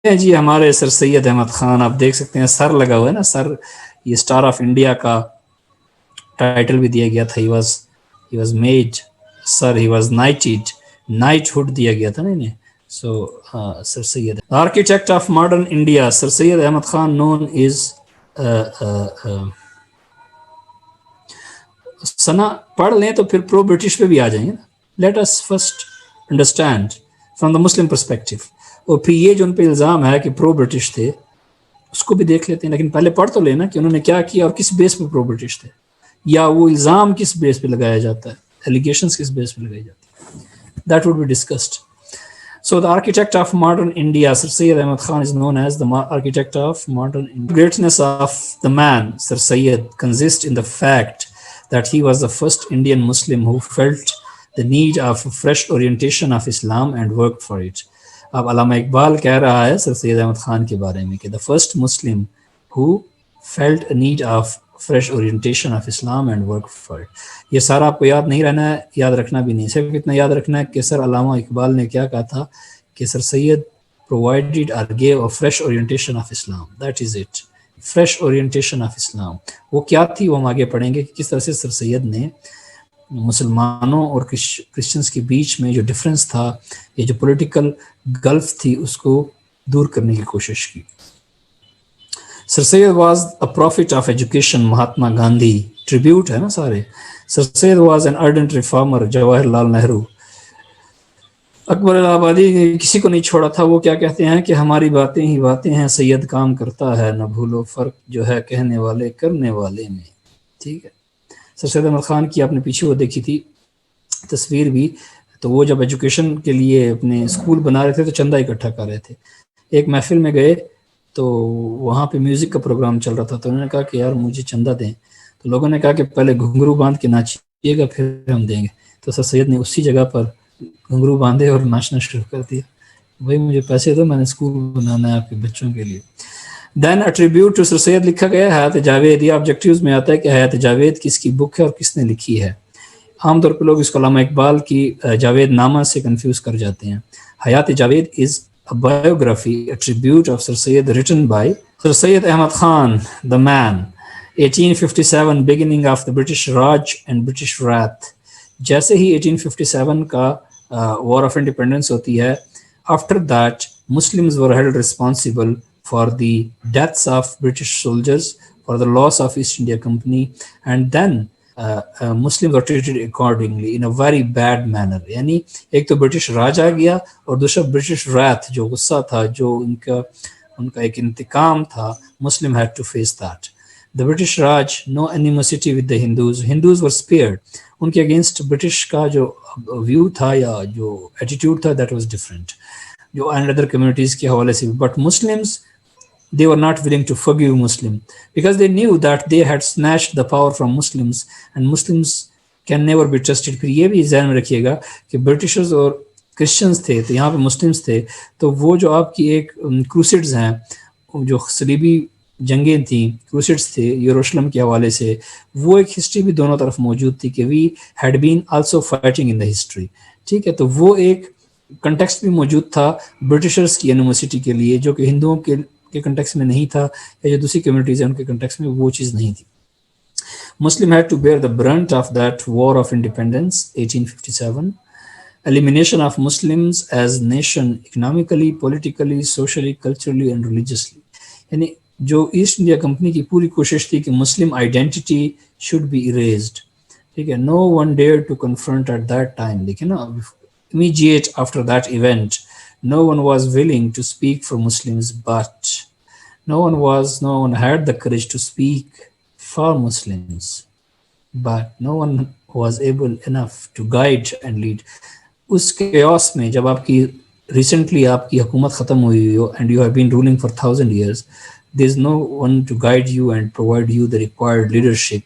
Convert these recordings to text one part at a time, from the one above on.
جی ہمارے سر سید احمد خان، آپ دیکھ سکتے ہیں سر لگا ہوا ہے نا، سر یہ اسٹار آف انڈیا کا ٹائٹل بھی دیا گیا تھا. He was made sir, he was knighthood دیا گیا تھا نا انہیں. So sir Syed architect of modern India, sir Syed Ahmad Khan known as سنا پڑھ لیں تو پھر پرو برٹش پہ بھی آ جائیں گے نا. Let us first understand from the Muslim perspective. اور پھر یہ جو ان پہ الزام ہے کہ پرو برٹش تھے اس کو بھی دیکھ لیتے ہیں، لیکن پہلے پڑھ تو لینا کہ انہوں نے کیا کیا اور کس بیس پہ پرو برٹش تھے، یا وہ الزام کس بیس پہ لگایا جاتا ہے، ایلیگیشنز کس بیس پہ لگائی جاتی ہے. That would be discussed. So the architect of modern India, Sir Syed Ahmad Khan, is known as the architect of modern India. The greatness of the man, Sir Syed, consists in the fact that he was the first Indian Muslim who felt the need of a fresh orientation of Islam and worked for it. اب علامہ اقبال کہہ رہا ہے سر سید احمد خان کے بارے میں کہ the first Muslim who felt a need of fresh orientation of Islam and worked for it. یہ سارا آپ کو یاد نہیں رہنا ہے، یاد رکھنا بھی نہیں، صرف اتنا یاد رکھنا ہے کہ سر علامہ اقبال نے کیا کہا تھا کہ سر سید provided or gave a fresh orientation of Islam. That is it. Fresh orientation of Islam. وہ کیا تھی وہ ہم آگے پڑھیں گے کہ کس طرح سے سر سید نے مسلمانوں اور کرسچنز کے بیچ میں جو ڈفرنس تھا، یہ جو پولیٹیکل گلف تھی، اس کو دور کرنے کی کوشش کی. Sir Syed was a prophet of education, Mahatma Gandhi tribute ہے نا سارے. Sir Syed was an ardent reformer, Jawahar Lal Nehru. اکبر الہ آبادی نے کسی کو نہیں چھوڑا تھا. وہ کیا کہتے ہیں کہ ہماری باتیں ہی باتیں ہیں، سید کام کرتا ہے، نہ بھولو فرق جو ہے کہنے والے کرنے والے میں. ٹھیک ہے. سر سید احمد خان کی آپ نے پیچھے وہ دیکھی تھی تصویر بھی، تو وہ جب ایجوکیشن کے لیے اپنے اسکول بنا رہے تھے تو چندہ اکٹھا کر رہے تھے. ایک محفل میں گئے تو وہاں پہ میوزک کا پروگرام چل رہا تھا، تو انہوں نے کہا کہ یار مجھے چندہ دیں. تو لوگوں نے کہا کہ پہلے گھنگرو باندھ کے ناچیے گا پھر ہم دیں گے. تو سر سید نے اسی جگہ پر گھنگرو باندھے اور ناچنا شروع کر دیا. بھائی مجھے پیسے دو، میں نے اسکول بنانا ہے آپ کے بچوں کے لیے. دین اٹریبیوٹ ٹو سر سید لکھا گیا ہے حیات جاوید. یہ آبجیکٹیوز میں آتا ہے کہ حیات جاوید کس کی بک ہے اور کس نے لکھی ہے. عام طور پہ لوگ اس کو علامہ اقبال کی جاوید نامہ سے کنفیوز کر جاتے ہیں. حیات جاوید از a biography, a tribute of Sir Syed written by Sir Syed Ahmad Khan, the man. 1857 beginning of the British Raj and British Wrath. جیسے ہی 1857 کا War of Independence ہوتی ہے, after that Muslims were held responsible for the deaths of British soldiers, for the loss of East India Company, and then Muslims were treated accordingly in a very bad manner. یعنی ایک تو British راج آ گیا اور دوسرا British wreath جو غصہ تھا، جو ان کا ایک انتقام تھا. Muslim had to face that. The British Raj, no animosity with the Hindus. Hindus were spared. ان کے اگینسٹ برٹش کا جو ویو تھا یا جو ایٹیٹیوڈ تھا that was different. جو اینڈ ادر کمیونٹیز کے حوالے سے. But Muslims, they were not willing to forgive Muslim because they knew that they had snatched the power from Muslims and Muslims can never be trusted. پھر یہ بھی ذہن میں رکھیے گا کہ برٹشرز اور کرسچنز تھے تو یہاں پہ مسلمز تھے، تو وہ جو آپ کی ایک کروسیڈز ہیں، جو صلیبی جنگیں تھیں، کروسیڈز تھے یروشلم کے حوالے سے، وہ ایک ہسٹری بھی دونوں طرف موجود تھی کہ we had been also fighting in the history. ٹھیک ہے. تو وہ ایک کنٹیکسٹ بھی موجود تھا برٹشرز کی اینیموسٹی کے لیے، جو کہ ہندوؤں کے کنٹیکس میں نہیں تھا، یا جو دوسری کمیونٹیز ہیں ان کے کنٹیکس میں وہ چیز نہیں تھی. Muslim had to bear the brunt of that war of independence, 1857. Elimination of Muslims as nation economically, politically, socially, culturally and religiously. یعنی جو ایسٹ انڈیا کمپنی کی پوری کوشش تھی کہ مسلم آئیڈینٹی should be erased. ٹھیک ہے. No one dared to confront at that time. دیکھیں نا, immediate after that event, no one was willing to speak for Muslims, but no one had the courage to speak for Muslims, but no one was able enough to guide and lead. Us chaos میں جب آپ کی recently آپ کی حکومت ختم ہوئی ہو and you have been ruling for 1000 years, there is no one to guide you and provide you the required leadership.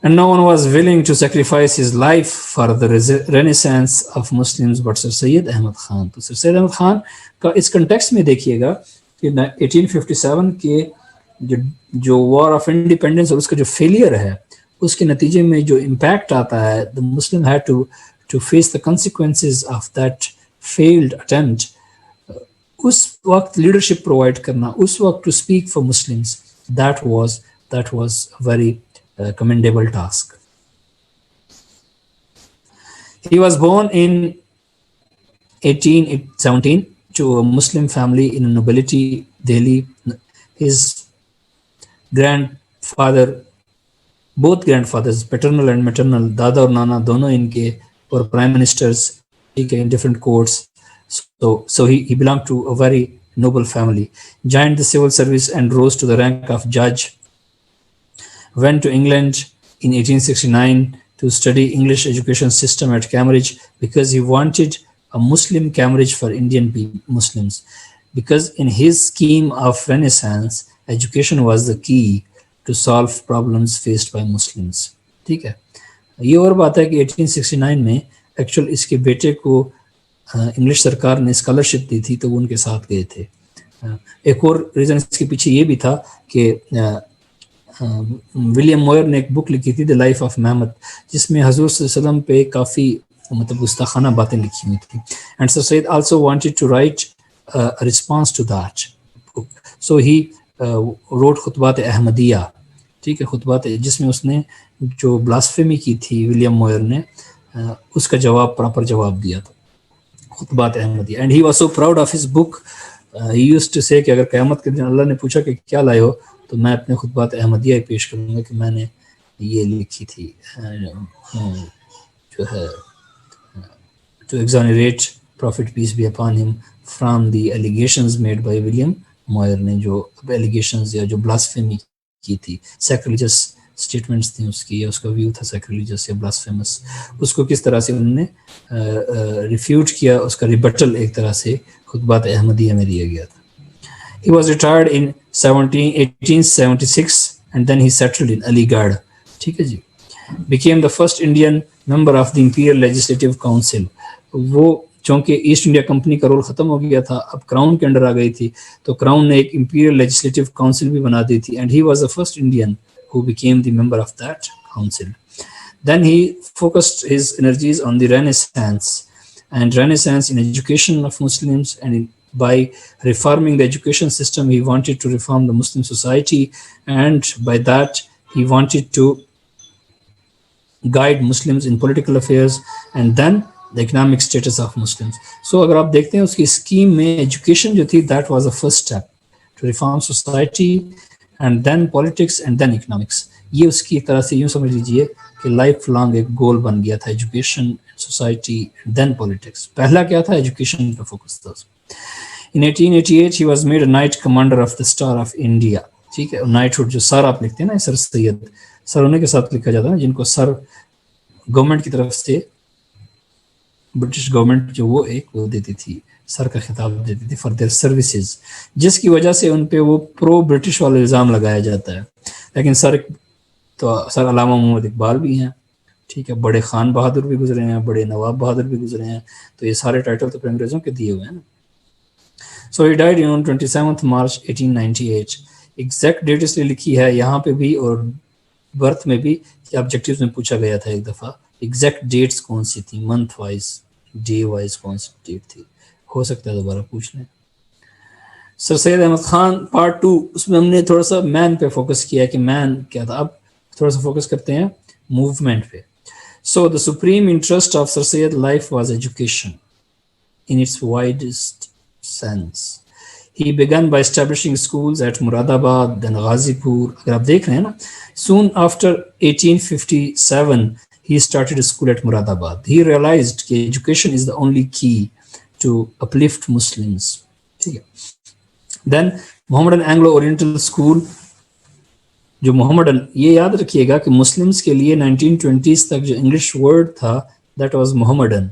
And no one was willing to sacrifice his life for the renaissance of Muslims but Sir Syed Ahmad Khan. تو Sir Syed Ahmad Khan کا اس context میں دیکھیے گا کہ 1857 کے جو war of independence اور اس کا جو فیلئر ہے، اس کے نتیجے میں جو امپیکٹ آتا ہے، the Muslim had to face the consequences of that failed attempt. اس وقت لیڈرشپ پرووائڈ کرنا, اس وقت to speak for Muslims, that was a very commendable task. He was born in 1817 to a Muslim family in nobility, Delhi. His grandfather, both grandfathers, paternal and maternal, dada اور nana dono inke were prime ministers in different courts. So he belonged to a very noble family. Joined the civil service and rose to the rank of judge. Went to England in 1869 to study English education system at Cambridge because he wanted a Muslim Cambridge for Indian Muslims. Because in his scheme of Renaissance, education was the key to solve problems faced by Muslims. ٹھیک ہے, یہ اور بات ہے کہ 1869 میں actual اس کے بیٹے کو انگلش سرکار نے اسکالرشپ دی تھی تو وہ ان کے ساتھ گئے تھے. ایک اور ریزن اس کے پیچھے یہ بھی تھا کہ ولیم موئر نے ایک بک لکھی تھی دی لائف آف محمد, جس میں حضور صلی اللہ علیہ وسلم پہ کافی مطلب گستاخانہ باتیں لکھی ہوئی تھیں. And sir Syed also wanted to write response to that book, so he wrote Khutbat Ahmadiya. ٹھیک ہے, خطبات جس میں اس نے جو بلاسفیمی کی تھی ولیم موئر نے, اس کا جواب پراپر جواب دیا تھا, Khutbat Ahmadiya. And he was so proud of his book, he used to say کہ اگر قیامت کے دن اللہ نے پوچھا کہ کیا لائے ہو, تو میں اپنے خطبات احمدیہ پیش کروں گا کہ میں نے یہ لکھی تھی, جو ہے to exonerate prophet peace be upon him from the allegations made by William Muir نے, جو ایلیگیشنز یا جو بلاسفیمی کی تھی, سیکریلیجس اسٹیٹمنٹس تھیں اس کی, یا اس کا ویو تھا سیکریلیجس یا بلاسفیمس, اس کو کس طرح سے انہوں نے ریفیوٹ کیا, اس کا ریبٹل ایک طرح سے خطبات احمدیہ میں دیا گیا تھا. He was retired in 1876 and then he settled in Aligarh. ٹھیک ہے جی. Became the first Indian member of the Imperial Legislative Council. وہ چونکہ ایسٹ انڈیا کمپنی کا رول ختم ہو گیا تھا, اب کراؤن کے انڈر آ گئی تھی, تو کراؤن نے ایک امپیریل لیجسلیٹو کاؤنسل بھی بنا دی تھی, and he was the first Indian who became the member of that council. Then he focused his energies on the Renaissance in education of Muslims, and by reforming the education system he wanted to reform the Muslim society, and by that he wanted to guide Muslims in political affairs and then the economic status of Muslims. So اگر آپ دیکھتے ہیں اس کی scheme میں education جو تھی, that was the first step to reform society and then politics and then economics. یہ اس کی طرح سے یوں سمجھ لیجئے کہ لائف لانگ ایک گول بن گیا تھا, ایجوکیشن, سوسائٹی, دین پولیٹکس. پہلا کیا تھا, ایجوکیشن پہ فوکس تھا. In 1888 he was made a knight commander of the Star of India. ٹھیک ہے, نائٹ ہوڈ جو سر آپ لکھتے ہیں نا, سر سید, سر انہیں کے ساتھ لکھا جاتا ہے جن کو سر گورنمنٹ کی طرف سے, برٹش گورنمنٹ جو وہ دیتی تھی, سر کا خطاب دیتی تھی فار دیئر سروسز, جس کی وجہ سے ان پہ وہ پرو برٹش والا الزام لگایا جاتا ہے. لیکن سر علامہ محمد اقبال بھی ہیں, ٹھیک ہے, بڑے خان بہادر بھی گزرے ہیں, بڑے نواب بہادر بھی گزرے ہیں, تو یہ سارے ٹائٹل تو انگریزوں کے دیے ہوئے ہیں نا. So he died on 27 March 1898. Exact date اس لیے لکھی ہے یہاں پہ بھی اور برتھ میں بھی کہ آبجیکٹیوز میں پوچھا گیا تھا ایک دفعہ ایگزیکٹ ڈیٹس کون سی تھی, منتھ وائز, ڈے وائز کون سی ڈیٹ تھی, ہو سکتا ہے دوبارہ پوچھ لیں. سر سید احمد خان پارٹ 2, اس میں ہم نے تھوڑا سا مین پہ فوکس کیا کہ مین کیا تھا, اب تھوڑا سا فوکس کرتے ہیں موومنٹ پہ. So the supreme interest of sir Syed life was education in its widest sense. He began by establishing schools at Muradabad, then Ghazipur. اگر آپ دیکھ رہے ہیں نا, soon after 1857 he started a school at Muradabad. He realized کہ education is the only key to uplift Muslims. ٹھیک ہے. Then Mohammedan Anglo-Oriental School, جو محمڈن, یہ یاد رکھیے گا کہ مسلمس کے لیے 1920s تک جو انگلش ورڈ تھا that was محمڈن,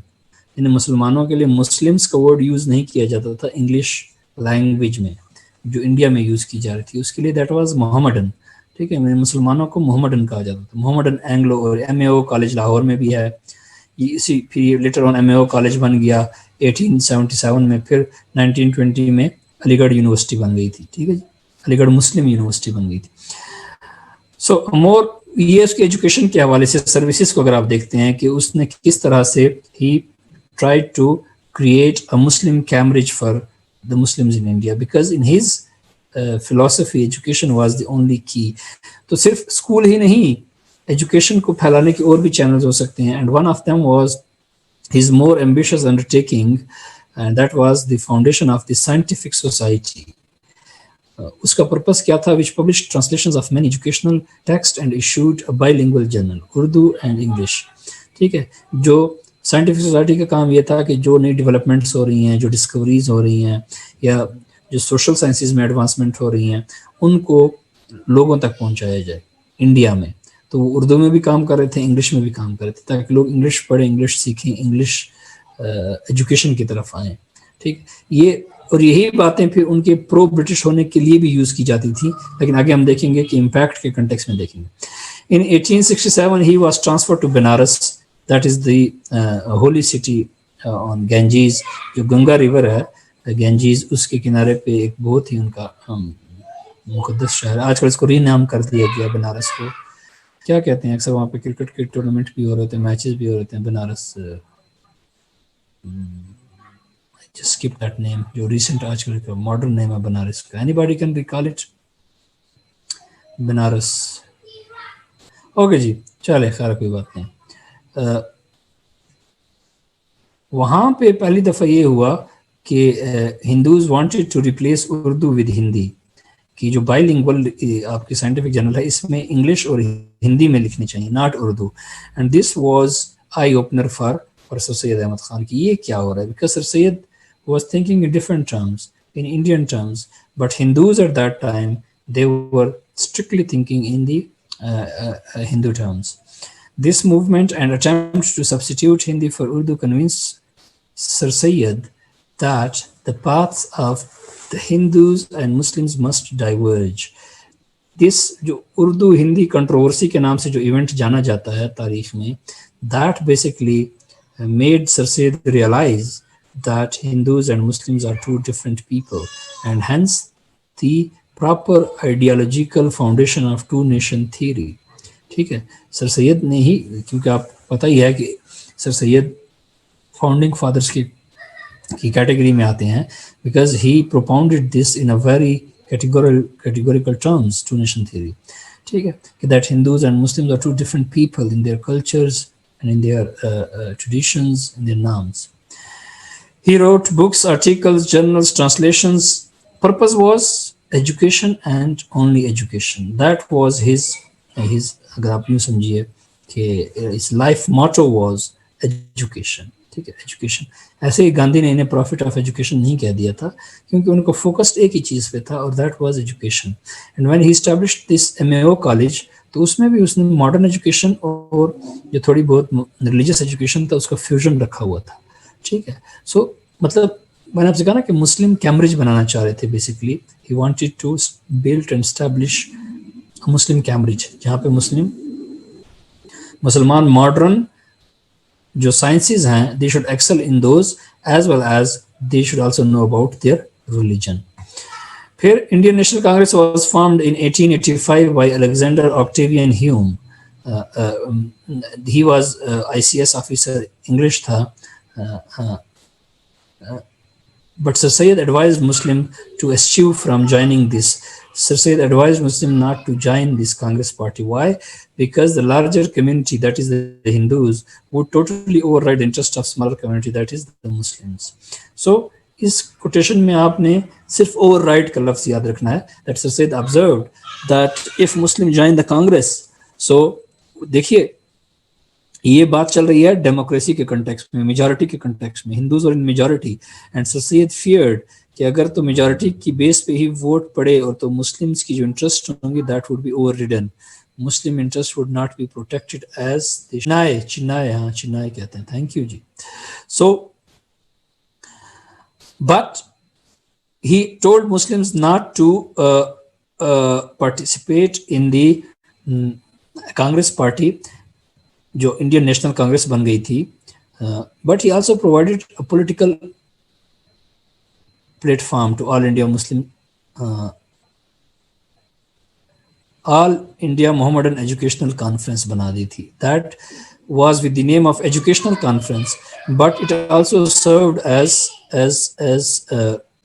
یعنی مسلمانوں کے لیے مسلمس کا ورڈ یوز نہیں کیا جاتا تھا انگلش لینگویج میں جو انڈیا میں یوز کی جا رہی تھی, اس کے لیے دیٹ واز محمڈن. ٹھیک ہے, مسلمانوں کو محمڈن کہا جاتا تھا. محمڈن اینگلو, اور M A O college Lahore میں بھی ہے, اسی پھر later on M A O college بن گیا 1877 میں, پھر 1920 میں علی گڑھ یونیورسٹی بن گئی تھی. ٹھیک ہے جی, علی گڑھ مسلم یونیورسٹی بن گئی تھی. سو مور یہ اس کے ایجوکیشن کے حوالے سے سروسز کو اگر آپ دیکھتے ہیں کہ اس نے کس طرح سے he try to create a Muslim Cambridge for the Muslims in India, because in his philosophy education was the only key. تو صرف اسکول ہی نہیں, ایجوکیشن کو پھیلانے کے اور بھی چینلز ہو سکتے ہیں, and one of them was his more ambitious undertaking, and that was the foundation of the scientific society. اس کا پرپس کیا تھا؟ which published translations of many educational texts and issued a bilingual journal, Urdu and English. ٹھیک ہے, جو scientific society کا کام یہ تھا کہ جو نئی ڈیولپمنٹس ہو رہی ہیں, جو ڈسکوریز ہو رہی ہیں, یا جو سوشل سائنسز میں ایڈوانسمنٹ ہو رہی ہیں, ان کو لوگوں تک پہنچایا جائے انڈیا میں. تو وہ اردو میں بھی کام کر رہے تھے, انگلش میں بھی کام کر رہے تھے, تاکہ لوگ انگلش پڑھیں, انگلش سیکھیں, انگلش ایجوکیشن کی طرف آئیں. ٹھیک, یہ اور یہی باتیں پھر ان کے پرو برٹش ہونے کے لیے بھی یوز کی جاتی تھی, لیکن آگے ہم دیکھیں گے کہ امپیکٹ کے کنٹیکس میں دیکھیں گے. In 1867 he was transferred to Benares, that is the holy city on Ganges, جو گنگا ریور ہے, گینجیز اس کے کنارے پہ ایک بہت ہی ان کا مقدس شہر ہے. آج کل اس کو ری نام کر دیا گیا بنارس کو. کیا کہتے ہیں اکثر وہاں پہ کرکٹ کے ٹورنامنٹ بھی ہو رہے ہوتے ہیں, میچز بھی ہو رہے ہوتے ہیں. Banaras, just skip that name, جو ریسنٹ آج کل کا ماڈرن نیم ہے بنارس کا. anybody can recall it? Banaras. Okay جی, چلے خیر کوئی بات نہیں. وہاں پہ پہلی دفعہ یہ ہوا کہ Hindus wanted to replace Urdu with Hindi, کہ جو بائی لنگول آپ کی سائنٹیفک جرنل ہے اس میں انگلش اور ہندی میں لکھنی چاہیے, not Urdu. And this was eye opener for sir Syed Ahmad Khan کہ یہ کیا ہو رہا ہے, because sir Syed was thinking in different terms, in Indian terms, but Hindus at that time they were strictly thinking in the Hindu terms. This movement and attempt to substitute Hindi for Urdu convinced Sir Syed that the paths of the Hindus and Muslims must diverge. This جو Urdu Hindi controversy کے نام سے جو event جانا جاتا ہے تاریخ میں, that basically made Sir Syed realize that Hindus and Muslims are two different people, and hence the proper ideological foundation of two nation theory. ٹھیک ہے, سر سید نے ہی, کیونکہ آپ پتہ ہی ہے کہ سر سید فاؤنڈنگ فادرس کی کیٹیگری میں آتے ہیں, because he propounded this in a very categorical terms, two nation theory. ٹھیک ہے, کہ that Hindus and Muslims are two different people in their cultures and in their traditions, in their norms. He wrote books, articles, journals, translations. Purpose was education and only education. That was his اگر آپ یوں سمجھیے کہ his life motto was education. ٹھیک ہے, education. ایسے ہی گاندھی نے انہیں پروفٹ آف ایجوکیشن نہیں کہہ دیا تھا, کیونکہ ان کو فوکسڈ ایک ہی چیز پہ تھا, اور that was education. And when he established this MAO college, تو اس میں بھی اس نے ماڈرن ایجوکیشن اور جو تھوڑی بہت ریلیجیس ایجوکیشن تھا اس کا فیوژن رکھا ہوا تھا. ٹھیک ہے, سو مطلب میں نے آپ سے کہا نا کہ مسلم کیمبرج بنانا چاہ رہے تھے. Basically he wanted to build and establish Muslim Cambridge, جہاں پہ مسلمان ماڈرن جو سائنسز ہیں they should excel in those, as well as they should also know about their religion. پھر Indian National Congress was formed in 1885 by Alexander Octavian Hume. He was ICS officer, English تھا. But Sir Syed advised Muslim to eschew from joining this. Sir Syed advised Muslim not to join this Congress party. Why? Because the larger community, that is the Hindus, would totally override the interest of smaller community, that is the Muslims. So اس quotation میں آپ نے صرف over ride کا لفظ یاد رکھنا ہے. That Sir Syed observed that if Muslim join the Congress, so دیکھیے یہ بات چل رہی ہے ڈیموکریسی کے کنٹیکسٹ میں, میجورٹی کے کنٹیکسٹ میں, ہندوز اور in majority. And sir Syed feared کہ اگر تو میجورٹی کی بیس پہ ہی ووٹ پڑے اور تو مسلمس کی جو انٹرسٹ ہوں گے that would be overridden. Muslim interest would not be protected as چنائے, ہاں چنائے کہتے ہیں. تھینک یو جی. So but he told Muslims not to participate in the Congress party جو انڈین نیشنل کانگریس بن گئی تھی. But he also provided a political platform to all India Muslim, all India Mohammedan educational conference بنا دی تھی. That was with the name of educational conference, but it also served as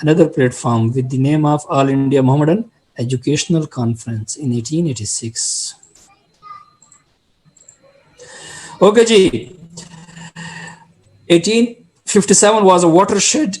another platform with the name of All India Mohammedan Educational Conference in 1886. Okay ji, 1857 was a watershed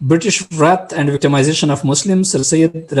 British wrath and victimization of Muslims. Sir Sayyid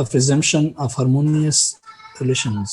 of resumption of harmonious relations.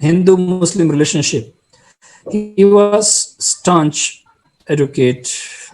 Hindu Muslim relationship. He was staunch advocate.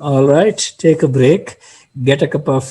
All right, take a break, get a cup of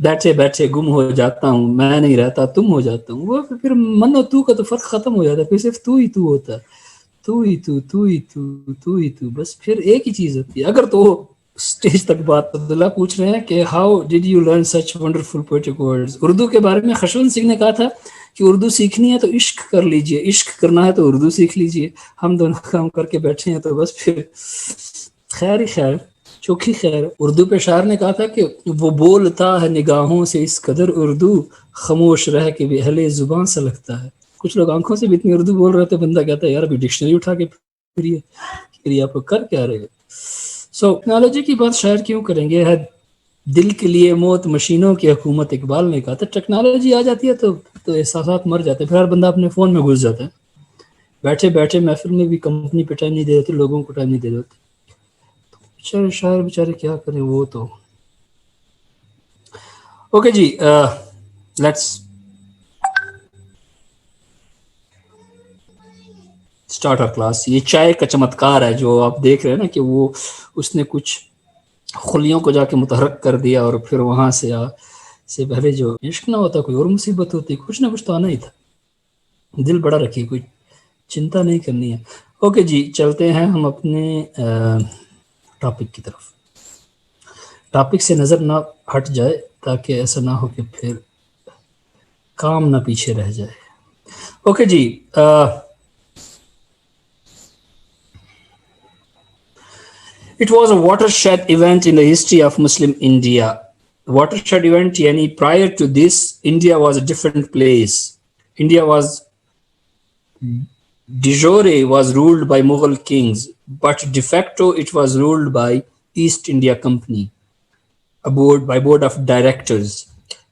بیٹھے بیٹھے گم ہو جاتا ہوں، میں نہیں رہتا تم ہو جاتا ہوں، وہ پھر من و تو کا تو فرق ختم ہو جاتا ہے، پھر صرف تو ہی تو ہوتا ہے، تو ہی تو ہی تو ہی تو، بس پھر ایک ہی چیز ہوتی ہے. اگر تو اسٹیج تک بات عبداللہ پوچھ رہے ہیں کہ how did you learn such wonderful poetic words. Urdu کے بارے میں خشونت سنگھ نے کہا تھا کہ اردو سیکھنی ہے تو عشق کر لیجئے، عشق کرنا ہے تو اردو سیکھ لیجئے. ہم دونوں کام کر کے بیٹھے ہیں تو بس پھر خیر ہی خیر، چوکھی خیر. اردو پہ شاعر نے کہا تھا کہ وہ بولتا ہے نگاہوں سے اس قدر اردو، خاموش رہ کے بھی اہل زبان سے لگتا ہے. کچھ لوگ آنکھوں سے بھی اتنی اردو بول رہے تھے، بندہ کہتا ہے یار ابھی ڈکشنری اٹھا کے پھر آپ کر کیا رہے. سو ٹیکنالوجی کی بات شاعر کیوں کریں گے، ہے دل کے لیے موت مشینوں کی حکومت، اقبال نے کہا تھا. ٹیکنالوجی آ جاتی ہے تو احساسات مر جاتے ہیں، پھر ہر بندہ اپنے فون میں گھس جاتا ہے. بیٹھے بیٹھے محفل میں بھی کمپنی پہ ٹائم نہیں دے دیتے، لوگوں کو ٹائم نہیں دے دیتے. بیچارے شاعر بیچارے کیا کریں وہ تو. اوکے جی، لیٹس اسٹارٹ آور کلاس. یہ چائے کا چمتکار ہے جو آپ دیکھ رہے ہیں نا کہ وہ اس نے کچھ خلیوں کو جا کے متحرک کر دیا، اور پھر وہاں سے پہلے جو عشق نہ ہوتا کوئی اور مصیبت ہوتی، کچھ نہ کچھ تو آنا ہی تھا. دل بڑا رکھیے، کوئی چنتا نہیں کرنی ہے. اوکے جی، چلتے ہیں ہم اپنے ٹاپک کی طرف. ٹاپک سے نظر نہ ہٹ جائے تاکہ ایسا نہ ہو کہ پھر کام نہ پیچھے رہ جائے. اوکے جی، it was a watershed event in the history of Muslim India. Watershed event yani prior to this India was a different place. India was de jure was ruled by Mughal kings, but de facto it was ruled by East India Company, by board of directors.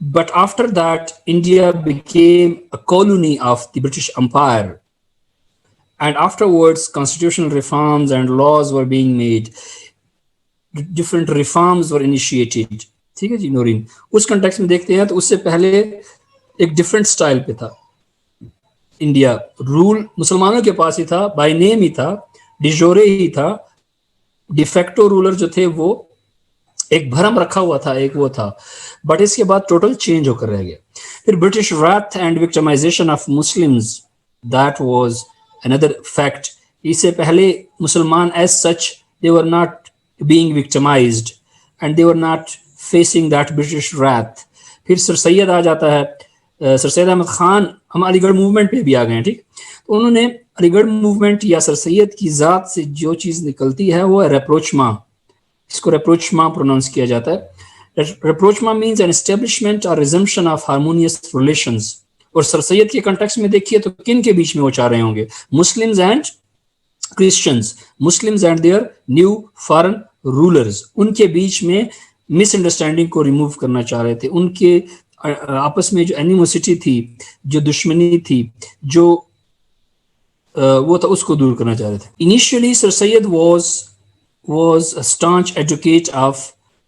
But after that, India became a colony of the British Empire. And afterwards, constitutional reforms and laws were being made. Different reforms were initiated. ٹھیک ہے جی نورین، اس context میں دیکھتے ہیں تو اس سے پہلے ایک different style پہ تھا انڈیا. رول مسلمانوں کے پاس ہی تھا، بائی نیم ہی تھا، ڈیجورے ہی تھا. ڈیفیکٹو رولر جو تھے وہ ایک بھرم رکھا ہوا تھا، ایک وہ تھا. بٹ اس کے بعد ٹوٹل چینج ہو کر رہ گیا. پھر British wrath and victimization of Muslims, that was another fact. اس سے پہلے مسلمان as such they were not being victimized and they were not facing that British wrath. پھر سر سید آ جاتا ہے، سر سید احمد خان. ہم علی گڑھ موومنٹ پہ بھی آ گئے ہیں، ٹھیک. تو انہوں نے علی گڑھ موومنٹ یا سر سید کی ذات سے جو چیز نکلتی ہے وہ ریپروچما، اس کو ریپروچما پروناؤنس کیا جاتا ہے. ریپروچما مینز این اسٹیبلشمنٹ اور ریزمپشن آف ہارمونیس ریلیشنز. اور سر سید کے کنٹیکس میں دیکھیے تو کن کے بیچ میں وہ چاہ رہے ہوں گے؟ Muslims and Christians, Muslims and their new foreign rulers. ان کے بیچ میں مس انڈرسٹینڈنگ کو ریموو کرنا چاہ رہے تھے. ان کے آپس میں جو اینیموسٹی تھی، جو دشمنی تھی، جو وہ تھا، اس کو دور کرنا چاہ رہے تھے. Initially sir Syed was a staunch advocate of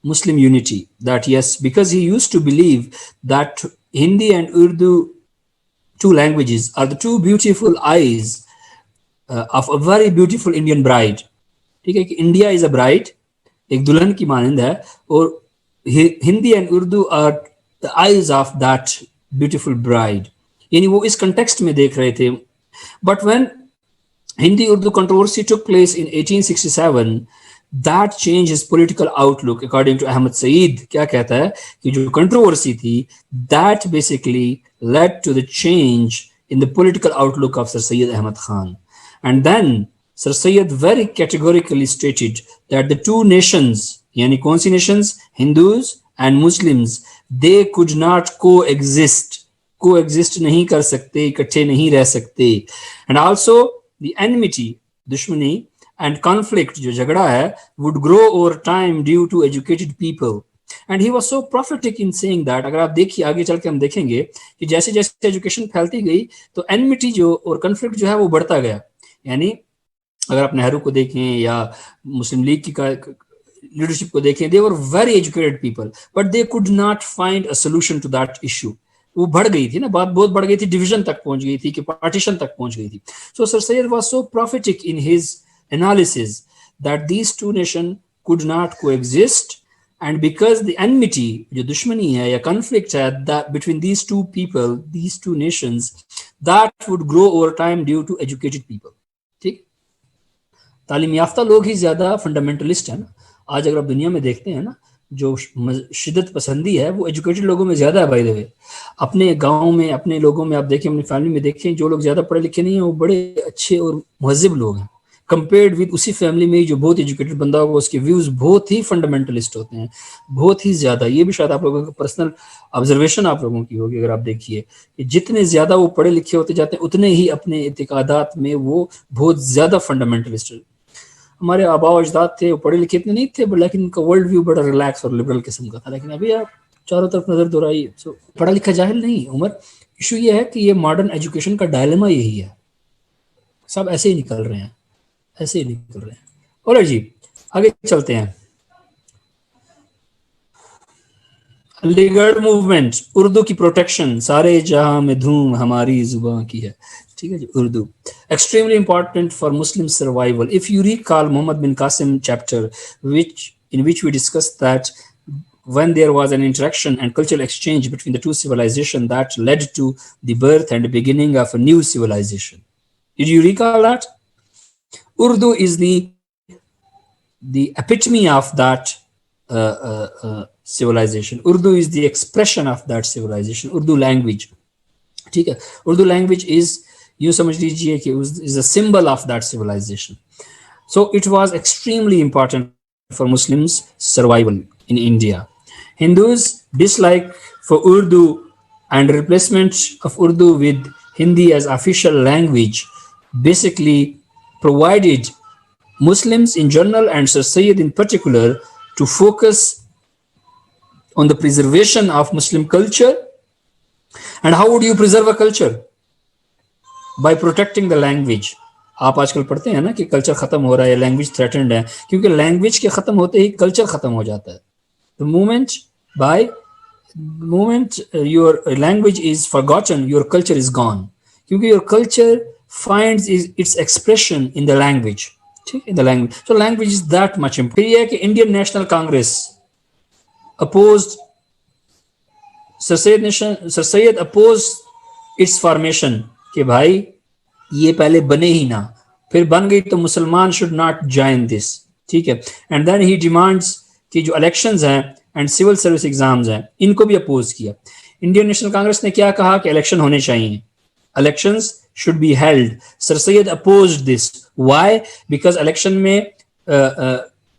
Muslim unity. That yes, because he used to believe that Hindi and Urdu, two languages, are the two beautiful eyes of a very beautiful Indian bride. ٹھیک ہے کہ India is a Braid, ایک دلہن کی مانند ہے، اور Hindi and Urdu are the eyes of that beautiful bride. یعنی وہ اس کنٹیکسٹ میں دیکھ رہے تھے. But when Hindi-Urdu controversy took place in 1867, that changed his political outlook. According to Ahmad Saeed, کیا کہتا ہے کہ جو controversy تھی that basically led to the change in the political outlook of Sir Syed Ahmad Khan. And then Sir Syed very categorically stated that the two nations, یعنی کون سی nations؟ Hindus and Muslims, they could not coexist نہیں کر سکتے، اکٹھے نہیں رہ سکتے. And also the enmity، دشمنی، and conflict، جو جھگڑا ہے، would grow over time due to educated people. And he was so prophetic in saying that. اگر آپ دیکھیے آگے چل کے ہم دیکھیں گے کہ جیسے جیسے ایجوکیشن پھیلتی گئی تو enmity جو اور conflict جو ہے وہ بڑھتا گیا. یعنی اگر آپ نہرو کو دیکھیں یا مسلم لیگ کی لیڈرشپ کو دیکھیں، they were very educated people but they could not find a solution to that issue. وہ بڑھ گئی تھی نا، بات بہت بڑھ گئی تھی، ڈویژن تک پہنچ گئی تھی، کہ پارٹیشن تک پہنچ گئی تھی. So Sir Syed was so prophetic in his analysis that these two nations could not coexist and because the enmity جو دشمنی ہے یا conflict ہے that between these two people, these two nations, that would grow over time due to educated people. ٹھیک، تعلیم یافتہ لوگ ہی زیادہ فنڈامنٹلسٹ ہیں نا. آج اگر آپ دنیا میں دیکھتے ہیں نا جو شدت پسندی ہے وہ ایجوکیٹڈ لوگوں میں زیادہ ہے. بائی دا وے اپنے گاؤں میں اپنے لوگوں میں آپ دیکھیں، اپنی فیملی میں دیکھیں، جو لوگ زیادہ پڑھے لکھے نہیں ہیں وہ بڑے اچھے اور مہذب لوگ ہیں کمپیئرڈ ود اسی فیملی میں جو بہت ایجوکیٹڈ بندہ ہوگا اس کے ویوز بہت ہی فنڈامنٹلسٹ ہوتے ہیں، بہت ہی زیادہ. یہ بھی شاید آپ لوگوں کا پرسنل آبزرویشن آپ لوگوں کی ہوگی. اگر آپ دیکھیے کہ جتنے زیادہ وہ پڑھے لکھے ہوتے جاتے ہیں اتنے ہی اپنے اعتقادات میں وہ بہت زیادہ فنڈامنٹلسٹ. ہمارے آبا و اجداد تھے وہ پڑھے لکھے اتنے نہیں تھے لیکن ان کا ورلڈ ویو بڑا ریلیکس اور لبرل قسم کا تھا. لیکن ابھی آپ چاروں طرف نظر دورائیے پڑھا لکھا جاہل نہیں عمر. ایشو یہ ہے کہ یہ ماڈرن ایجوکیشن کا ڈائلیما یہی ہے، سب ایسے ہی نکل رہے ہیں، ایسے ہی نکل رہے ہیں. اور جی آگے چلتے ہیں. علی گڑھ موومنٹ، اردو کی پروٹیکشن، سارے جہاں میں دھوم ہماری زباں کی ہے. ٹھیک ہے جی. Urdu extremely important for Muslim survival. If you recall Muhammad bin Qasim chapter in which we discussed that when there was an interaction and cultural exchange between the two civilizations that led to the birth and beginning of a new civilization. Did you recall that? Urdu is the epitome of that civilization. Urdu is the expression of that civilization. Urdu language. ٹھیک ہے. Urdu language is یوں سمجھ لیجیے کہ is a symbol of that civilization. So it was extremely important for Muslims survival in India. Hindus dislike for Urdu and replacement of Urdu with Hindi as official language basically provided Muslims in general and Sir Syed in particular to focus on the preservation of Muslim culture. And how would you preserve a culture? By protecting the language. آپ آج کل پڑھتے ہیں نا کہ culture ختم ہو رہا ہے، لینگویج تھریٹنڈ ہے، کیونکہ لینگویج کے ختم ہوتے ہی کلچر ختم ہو جاتا ہے. The moment your language is forgotten, your culture is gone. کیونکہ your culture finds its expression in the language. In the language. So language is that much important. پھر یہ ہے کہ انڈین نیشنل کانگریس opposed سر سید opposed its formation کہ بھائی یہ پہلے بنے ہی نہ، پھر بن گئی تو مسلمان should not join this. ٹھیک ہے. اینڈ دین ہی ڈیمانڈس کہ جو الیکشنز ہیں اینڈ سول سروس ایگزامز ہیں ان کو بھی اپوز کیا. انڈین نیشنل کانگریس نے کیا کہا کہ الیکشن ہونے چاہیے، elections should be held. Sir Syed opposed this. Why? Because election میں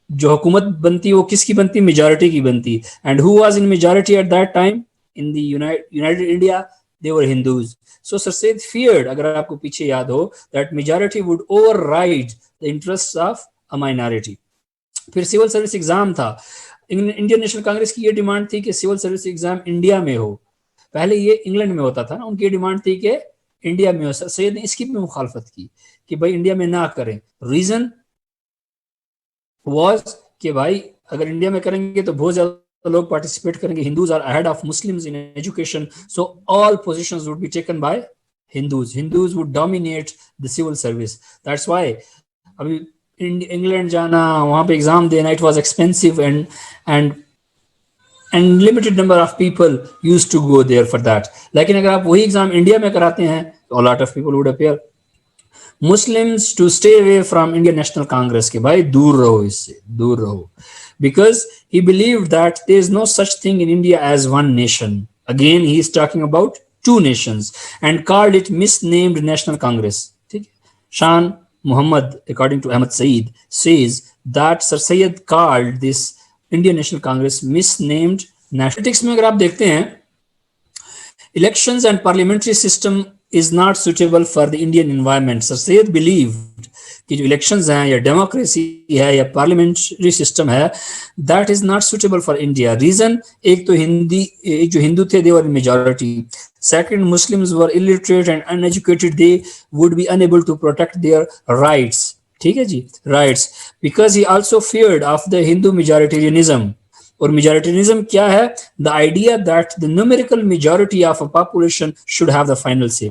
جو حکومت بنتی وہ کس کی بنتی؟ میجارٹی کی بنتی. And who was in majority at that time? In the United India, they were Hindus. So Sir Syed feared, اگر آپ کو پیچھے یاد ہو, that majority would override the interests of a minority. پھر سول سروس ایگزام تھا. Indian National Congress کی یہ demand تھی کہ سول سروس ایگزام انڈیا میں ہو. پہلے یہ انگلینڈ میں ہوتا تھا نا، ان کی ڈیمانڈ تھی کہ انڈیا میں ہو. سر سید نے اس کی بھی مخالفت کی کہ بھائی انڈیا میں نہ کریں. ریزن واز کہ بھائی اگر انڈیا میں کریں گے تو بہت زیادہ لوگ پارٹیسپیٹ کریں گے. Hindus are ahead of Muslims in education, so all positions would be taken by Hindus. Hindus would dominate the civil service. That's why ابھی انگلینڈ جانا، وہاں پہ ایگزام دینا، it was expensive and limited number of people used to go there for that. لیکن اگر آپ وہی exam India میں کراتے ہیں a lot of people would appear. Muslims to stay away from Indian National Congress کہ بھائی دور رہو، اس سے دور رہو. Because he believed that there is no such thing in India as one nation. Again he is talking about two nations and called it misnamed National Congress. ٹھیک ہے. شان Muhammad, according to Ahmad Saeed, says that Sir Syed called this Indian National Congress misnamed national. Politics میں اگر آپ دیکھتے ہیں elections and parliamentary system is not suitable for the Indian environment. Sir Syed believed کہ جو elections ہیں یا democracy ہے یا parliamentary system ہے that is not suitable for India. Reason ایک تو جو ہندو تھے they were in majority. Second, Muslims were illiterate and uneducated. They would be unable to protect their rights. ٹھیک ہے جی، rights. Because he also feared of the Hindu majoritarianism. اور majoritarianism کیا ہے؟ The idea that the numerical majority of a population should have the final say.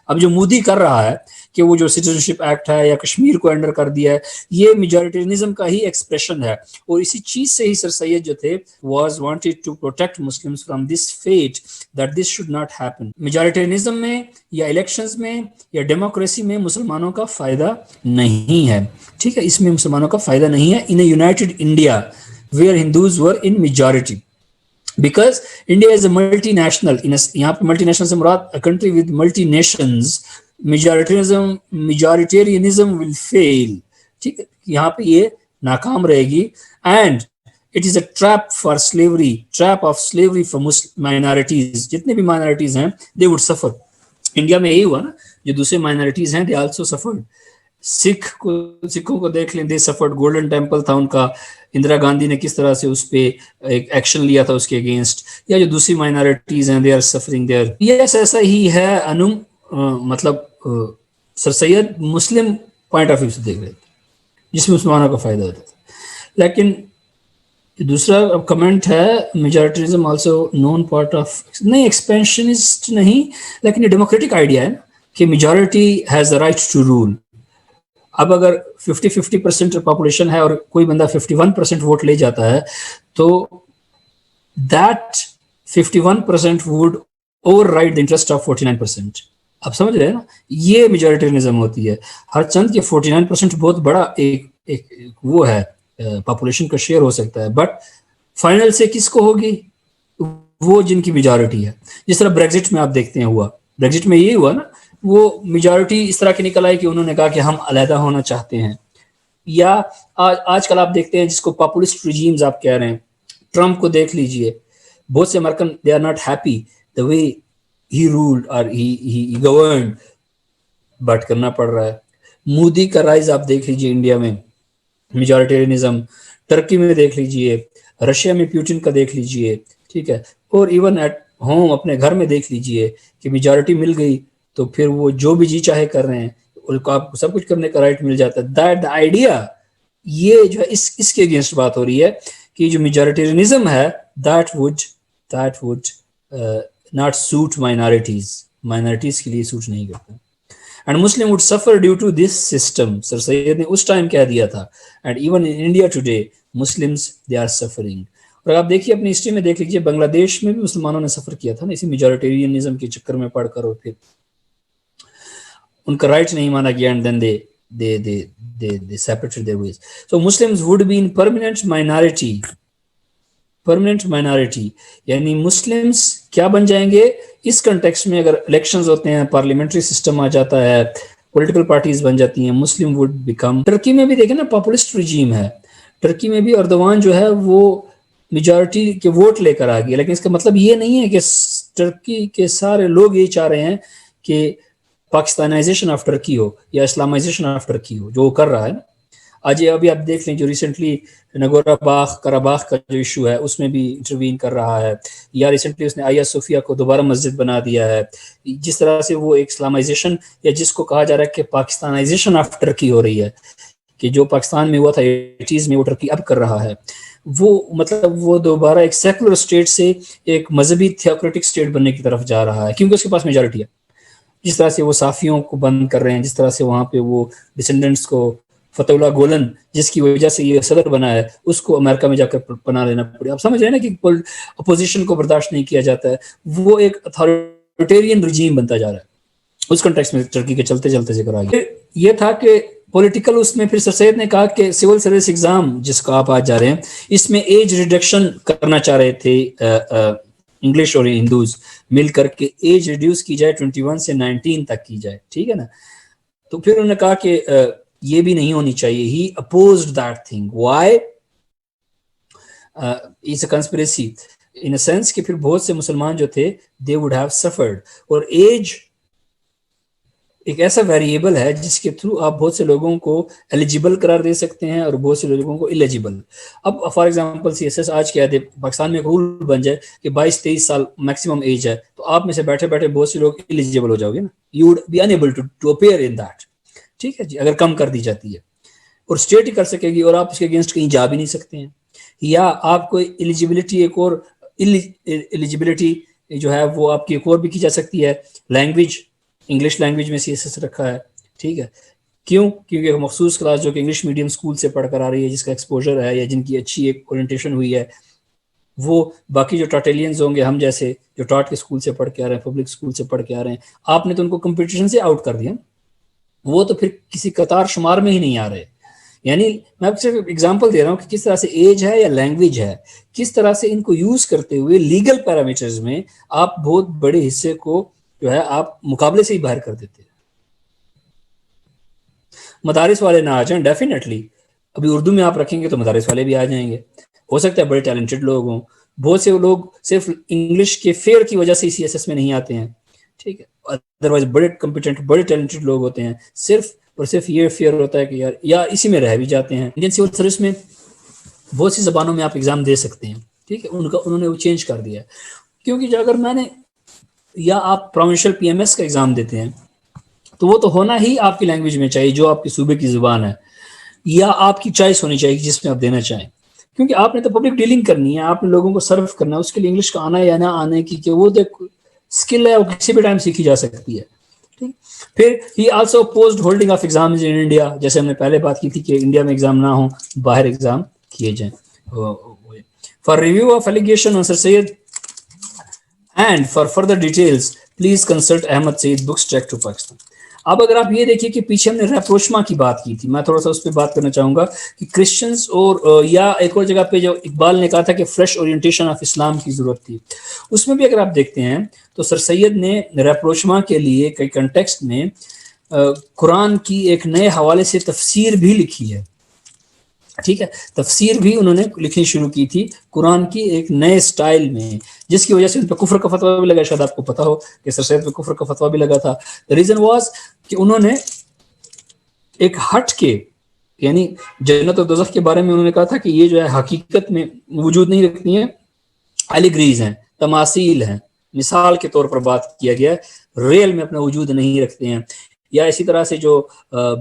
اب جو مودی کر رہا ہے کہ وہ جو سٹیزنشپ ایکٹ ہے یا کشمیر کو انڈر کر دیا ہے, یہ میجورٹیرینزم کا ہی ایکسپریشن ہے. اور اسی چیز سے ہی سر سید جو تھے was wanted to protect Muslims from this fate that this should not happen. Majoritarianism میں یا الیکشنز میں یا ڈیموکریسی میں مسلمانوں کا فائدہ نہیں ہے, ٹھیک ہے, اس میں مسلمانوں کا فائدہ نہیں ہے in a united India where Hindus were in majority. Because India is a multinational, یہاں پہ ملٹی نیشنل سے مراد a country with multi nations, majoritarianism will fail. ٹھیک ہے, یہاں پہ یہ ناکام رہے گی. And it is a trap for slavery, trap of slavery for minorities. جتنے بھی minorities ہیں they would suffer. انڈیا میں یہی ہوا نا, جو دوسرے minorities ہیں they also suffered. سکھوں کو دیکھ لیں, دے سفرڈ. گولڈن ٹیمپل تھا ان کا, اندرا گاندھی نے کس طرح سے اس پہ ایک ایکشن لیا تھا اس کے اگینسٹ. یا جو دوسری مائنارٹیز ہیں دے آر سفرنگ دیئر. یس ایسا ہی ہے انم, مطلب سر سید مسلم پوائنٹ آف ویو سے دیکھ رہے تھے جس میں مسلمانوں کا فائدہ ہوتا تھا. لیکن دوسرا کمنٹ ہے majoritism also known part of, نہیں ایکسپینشنسٹ نہیں, لیکن یہ ڈیموکریٹک آئیڈیا ہے کہ majority has the right to rule. اب اگر 50% پاپولیشن ہے اور کوئی بندہ 51% ووٹ لے جاتا ہے تو that 51% would over ride the interest of 49%. اب سمجھ رہے ہیں نا, یہ میجورٹیرینزم ہوتی ہے. ہر چند کے 49% بہت بڑا ایک وہ ہے, پاپولیشن کا شیئر ہو سکتا ہے, بٹ فائنل سے کس کو ہوگی, وہ جن کی میجورٹی ہے. جس طرح بریگزٹ میں آپ دیکھتے ہیں ہوا, بریگزٹ میں یہ ہوا نا, وہ میجورٹی اس طرح کی نکل آئی کہ انہوں نے کہا کہ ہم علیحدہ ہونا چاہتے ہیں. یا آج کل آپ دیکھتے ہیں جس کو پاپولسٹ ریجیمز آپ کہہ رہے ہیں, ٹرمپ کو دیکھ لیجئے, بہت سے American they are not happy the way he ruled or he governed, but کرنا پڑ رہا ہے. مودی کا رائز آپ دیکھ لیجئے انڈیا میں, میجورٹیرینزم. ٹرکی میں دیکھ لیجئے, رشیا میں پیوٹن کا دیکھ لیجئے, ٹھیک ہے, اور ایون ایٹ ہوم اپنے گھر میں دیکھ لیجئے کہ میجورٹی مل گئی تو پھر وہ جو بھی جی چاہے کر رہے ہیں, ان کو آپ کو سب کچھ کرنے کا رائٹ مل جاتا ہے. دیٹ آئیڈیا, یہ جو ہے اس کے اگینسٹ بات ہو رہی ہے کہ جو میجورٹیرینزم ہے that would not suit minorities کے لیے سوٹ نہیں کرتا. And Muslim would suffer due to this system. Sir Syed نے اس ٹائم کہہ دیا تھا, and even in India today Muslims they are suffering. اور آپ دیکھیے اپنی ہسٹری میں دیکھ لیجیے, بنگلہ دیش میں بھی مسلمانوں نے سفر کیا تھا نا اسی میجورٹیرینزم کے چکر میں پڑھ کر, اور پھر ان کا رائٹ نہیں مانا گیا, and then they separated their ways. So Muslims would be in permanent minority. یعنی مسلمس کیا بن جائیں گے اس کنٹیکسٹ میں, اگر الیکشنز ہوتے ہیں, پارلیمنٹری سسٹم آ جاتا ہے, پولیٹیکل پارٹیز بن جاتی ہیں, مسلم وڈ بیکم. ٹرکی میں بھی دیکھیں نا پاپولسٹ رجیم ہے, ٹرکی میں بھی اردوان جو ہے وہ میجورٹی کے ووٹ لے کر آ گیا, لیکن اس کا مطلب یہ نہیں ہے کہ ٹرکی کے سارے لوگ یہ چاہ رہے ہیں کہ پاکستانائزیشن آف ٹرکی ہو یا اسلامائزیشن آف ٹرکی ہو, جو وہ کر رہا ہے نا. آج ابھی آپ دیکھ لیں جو ریسنٹلی نگورو کراباخ کا جو ایشو ہے اس میں بھی انٹروین کر رہا ہے, یا ریسنٹلی اس نے آیا صوفیہ کو دوبارہ مسجد بنا دیا ہے. جس طرح سے وہ ایک اسلامائزیشن یا جس کو کہا جا رہا ہے کہ پاکستانائزیشن آف ٹرکی ہو رہی ہے, کہ جو پاکستان میں ہوا تھا 80s میں وہ ٹرکی اب کر رہا ہے, وہ مطلب وہ دوبارہ ایک سیکولر اسٹیٹ سے ایک مذہبی تھیوکریٹک اسٹیٹ بننے کی طرف جا رہا ہے, کیونکہ اس کے پاس میجورٹی ہے. جس طرح سے وہ صافیوں کو بند کر رہے ہیں, جس طرح سے وہاں پہ وہ ڈسینڈنٹس کو, فتح اللہ گولن جس کی وجہ سے یہ صدر بنا ہے, اس کو امریکہ میں جا کر پناہ لینا پڑی. آپ سمجھ رہے ہیں نا کہ اپوزیشن کو برداشت نہیں کیا جاتا ہے, وہ ایک اتھارٹیرین رجیم بنتا جا رہا ہے. اس کنٹیکسٹ میں ٹرکی کے چلتے ذکر آ گیا. یہ تھا کہ پولیٹیکل, اس میں پھر سر سید نے کہا کہ سول سروس ایگزام جس کو آپ آج جا رہے ہیں, اس میں ایج ریڈکشن کرنا چاہ رہے تھے انگلش اور ہندوز مل کر کے, ایج ریڈیوس کی جائے 21 سے 19 تک کی جائے, ٹھیک ہے نا. تو پھر انہوں نے کہا کہ یہ بھی نہیں ہونی چاہیے. He opposed that thing. Why? It's a conspiracy in a sense کہ پھر بہت سے مسلمان جو تھے دے وڈ ہیو سفرڈ, اور ایج ایک ایسا ویریبل ہے جس کے تھرو آپ بہت سے لوگوں کو ایلیجیبل قرار دے سکتے ہیں اور بہت سے لوگوں کو ایلیجیبل. اب فار ایگزامپل CSS آج کیا ہے, پاکستان میں ایک رول بن جائے کہ 22-23 سال میکسیمم ایج ہے, تو آپ میں سے بیٹھے بیٹھے بہت سے لوگ ایلیجیبل ہو جاؤ گے نا, you would be unable to appear in that, ٹھیک ہے جی, اگر کم کر دی جاتی ہے. اور اسٹیٹ ہی کر سکے گی, اور آپ اس کے اگینسٹ کہیں جا بھی نہیں سکتے ہیں. یا آپ کو ایلیجیبلٹی, ایک اور ایلیجیبلٹی جو ہے وہ آپ کی ایک اور بھی کی جا سکتی ہے, لینگویج انگلش لینگویج میں CSS رکھا ہے، ٹھیک ہے، کیوں؟ کیونکہ ایک مخصوص کلاس جو کہ انگلش میڈیم اسکول سے پڑھ کر آ رہی ہے، جس کا ایکسپوجر ہے یا جن کی اچھی ایک اورینٹیشن ہوئی ہے، وہ باقی جو ٹاٹیلینز ہوں گے ہم جیسے جو ٹاٹ کے اسکول سے پڑھ کے آ رہے ہیں، پبلک اسکول سے پڑھ کے آ رہے ہیں، آپ نے تو ان کو کمپٹیشن سے آؤٹ کر دیا، وہ تو پھر کسی قطار شمار میں ہی نہیں آ رہے۔ یعنی میں آپ کو صرف ایگزامپل دے رہا ہوں کہ کس طرح سے ایج ہے یا لینگویج ہے، کس طرح سے ان کو یوز کرتے ہوئے لیگل پیرامیٹرز میں آپ بہت بڑے حصے کو جو ہے آپ مقابلے سے ہی باہر کر دیتے ہیں۔ مدارس والے نہ آ جائیں، ڈیفینیٹلی ابھی اردو میں آپ رکھیں گے تو مدارس والے بھی آ جائیں گے، ہو سکتا ہے بڑے ٹیلنٹڈ لوگ ہوں، بہت سے لوگ صرف انگلش کے فیئر کی وجہ سے CSS میں نہیں آتے ہیں، ٹھیک ہے، ادروائز بڑے کمپیٹنٹ بڑے ٹیلنٹڈ لوگ ہوتے ہیں، صرف اور صرف یہ فیئر ہوتا ہے کہ یار یا اسی میں رہ بھی جاتے ہیں۔ انڈین سول سروس میں بہت سی زبانوں میں آپ ایگزام دے سکتے ہیں، ٹھیک ہے، انہوں نے وہ چینج کر دیا ہے، کیونکہ اگر میں نے یا آپ پروونشل PMS کا ایگزام دیتے ہیں تو وہ تو ہونا ہی آپ کی لینگویج میں چاہیے جو آپ کی صوبے کی زبان ہے، یا آپ کی چوائس ہونی چاہیے جس میں آپ دینا چاہیں، کیونکہ آپ نے تو پبلک ڈیلنگ کرنی ہے، آپ نے لوگوں کو سرو کرنا ہے، اس کے لیے انگلش کا آنا یا نہ آنے کی کہ وہ ایک اسکل ہے، وہ کسی بھی ٹائم سیکھی جا سکتی ہے، ٹھیک۔ پھر he also opposed holding of exams in India, جیسے ہم نے پہلے بات کی تھی کہ انڈیا میں ایگزام نہ ہوں، باہر ایگزام کیے جائیں۔ For review of allegation on sir Syed and for further details please consult Ahmed Saeed books trek to Pakistan. اب اگر آپ یہ دیکھیے کہ پیچھے ہم نے ریپروشما کی بات کی تھی، میں تھوڑا سا اس پہ بات کرنا چاہوں گا کہ کرسچنز اور یا ایک اور جگہ پہ جو اقبال نے کہا تھا کہ فریش اورینٹیشن آف اسلام کی ضرورت تھی، اس میں بھی اگر آپ دیکھتے ہیں تو سر سید نے ریپروشما کے لیے کئی کنٹیکسٹ میں قرآن کی ایک نئے حوالے سے تفسیر بھی لکھی ہے، ٹھیک ہے، تفسیر بھی انہوں نے لکھنی شروع کی تھی قرآن کی ایک نئے سٹائل میں، جس کی وجہ سے ان پہ کفر کا فتویٰ بھی لگا، شاید آپ کو پتا ہو کہ سر سید پہ کفر کا فتویٰ بھی لگا تھا۔ ریزن واز کہ انہوں نے ایک ہٹ کے، یعنی جنت و دوزخ کے بارے میں انہوں نے کہا تھا کہ یہ جو ہے حقیقت میں وجود نہیں رکھتی ہیں، ایلیگریز ہیں، تماثیل ہیں، مثال کے طور پر بات کیا گیا ہے، ریل میں اپنا وجود نہیں رکھتے ہیں، یا اسی طرح سے جو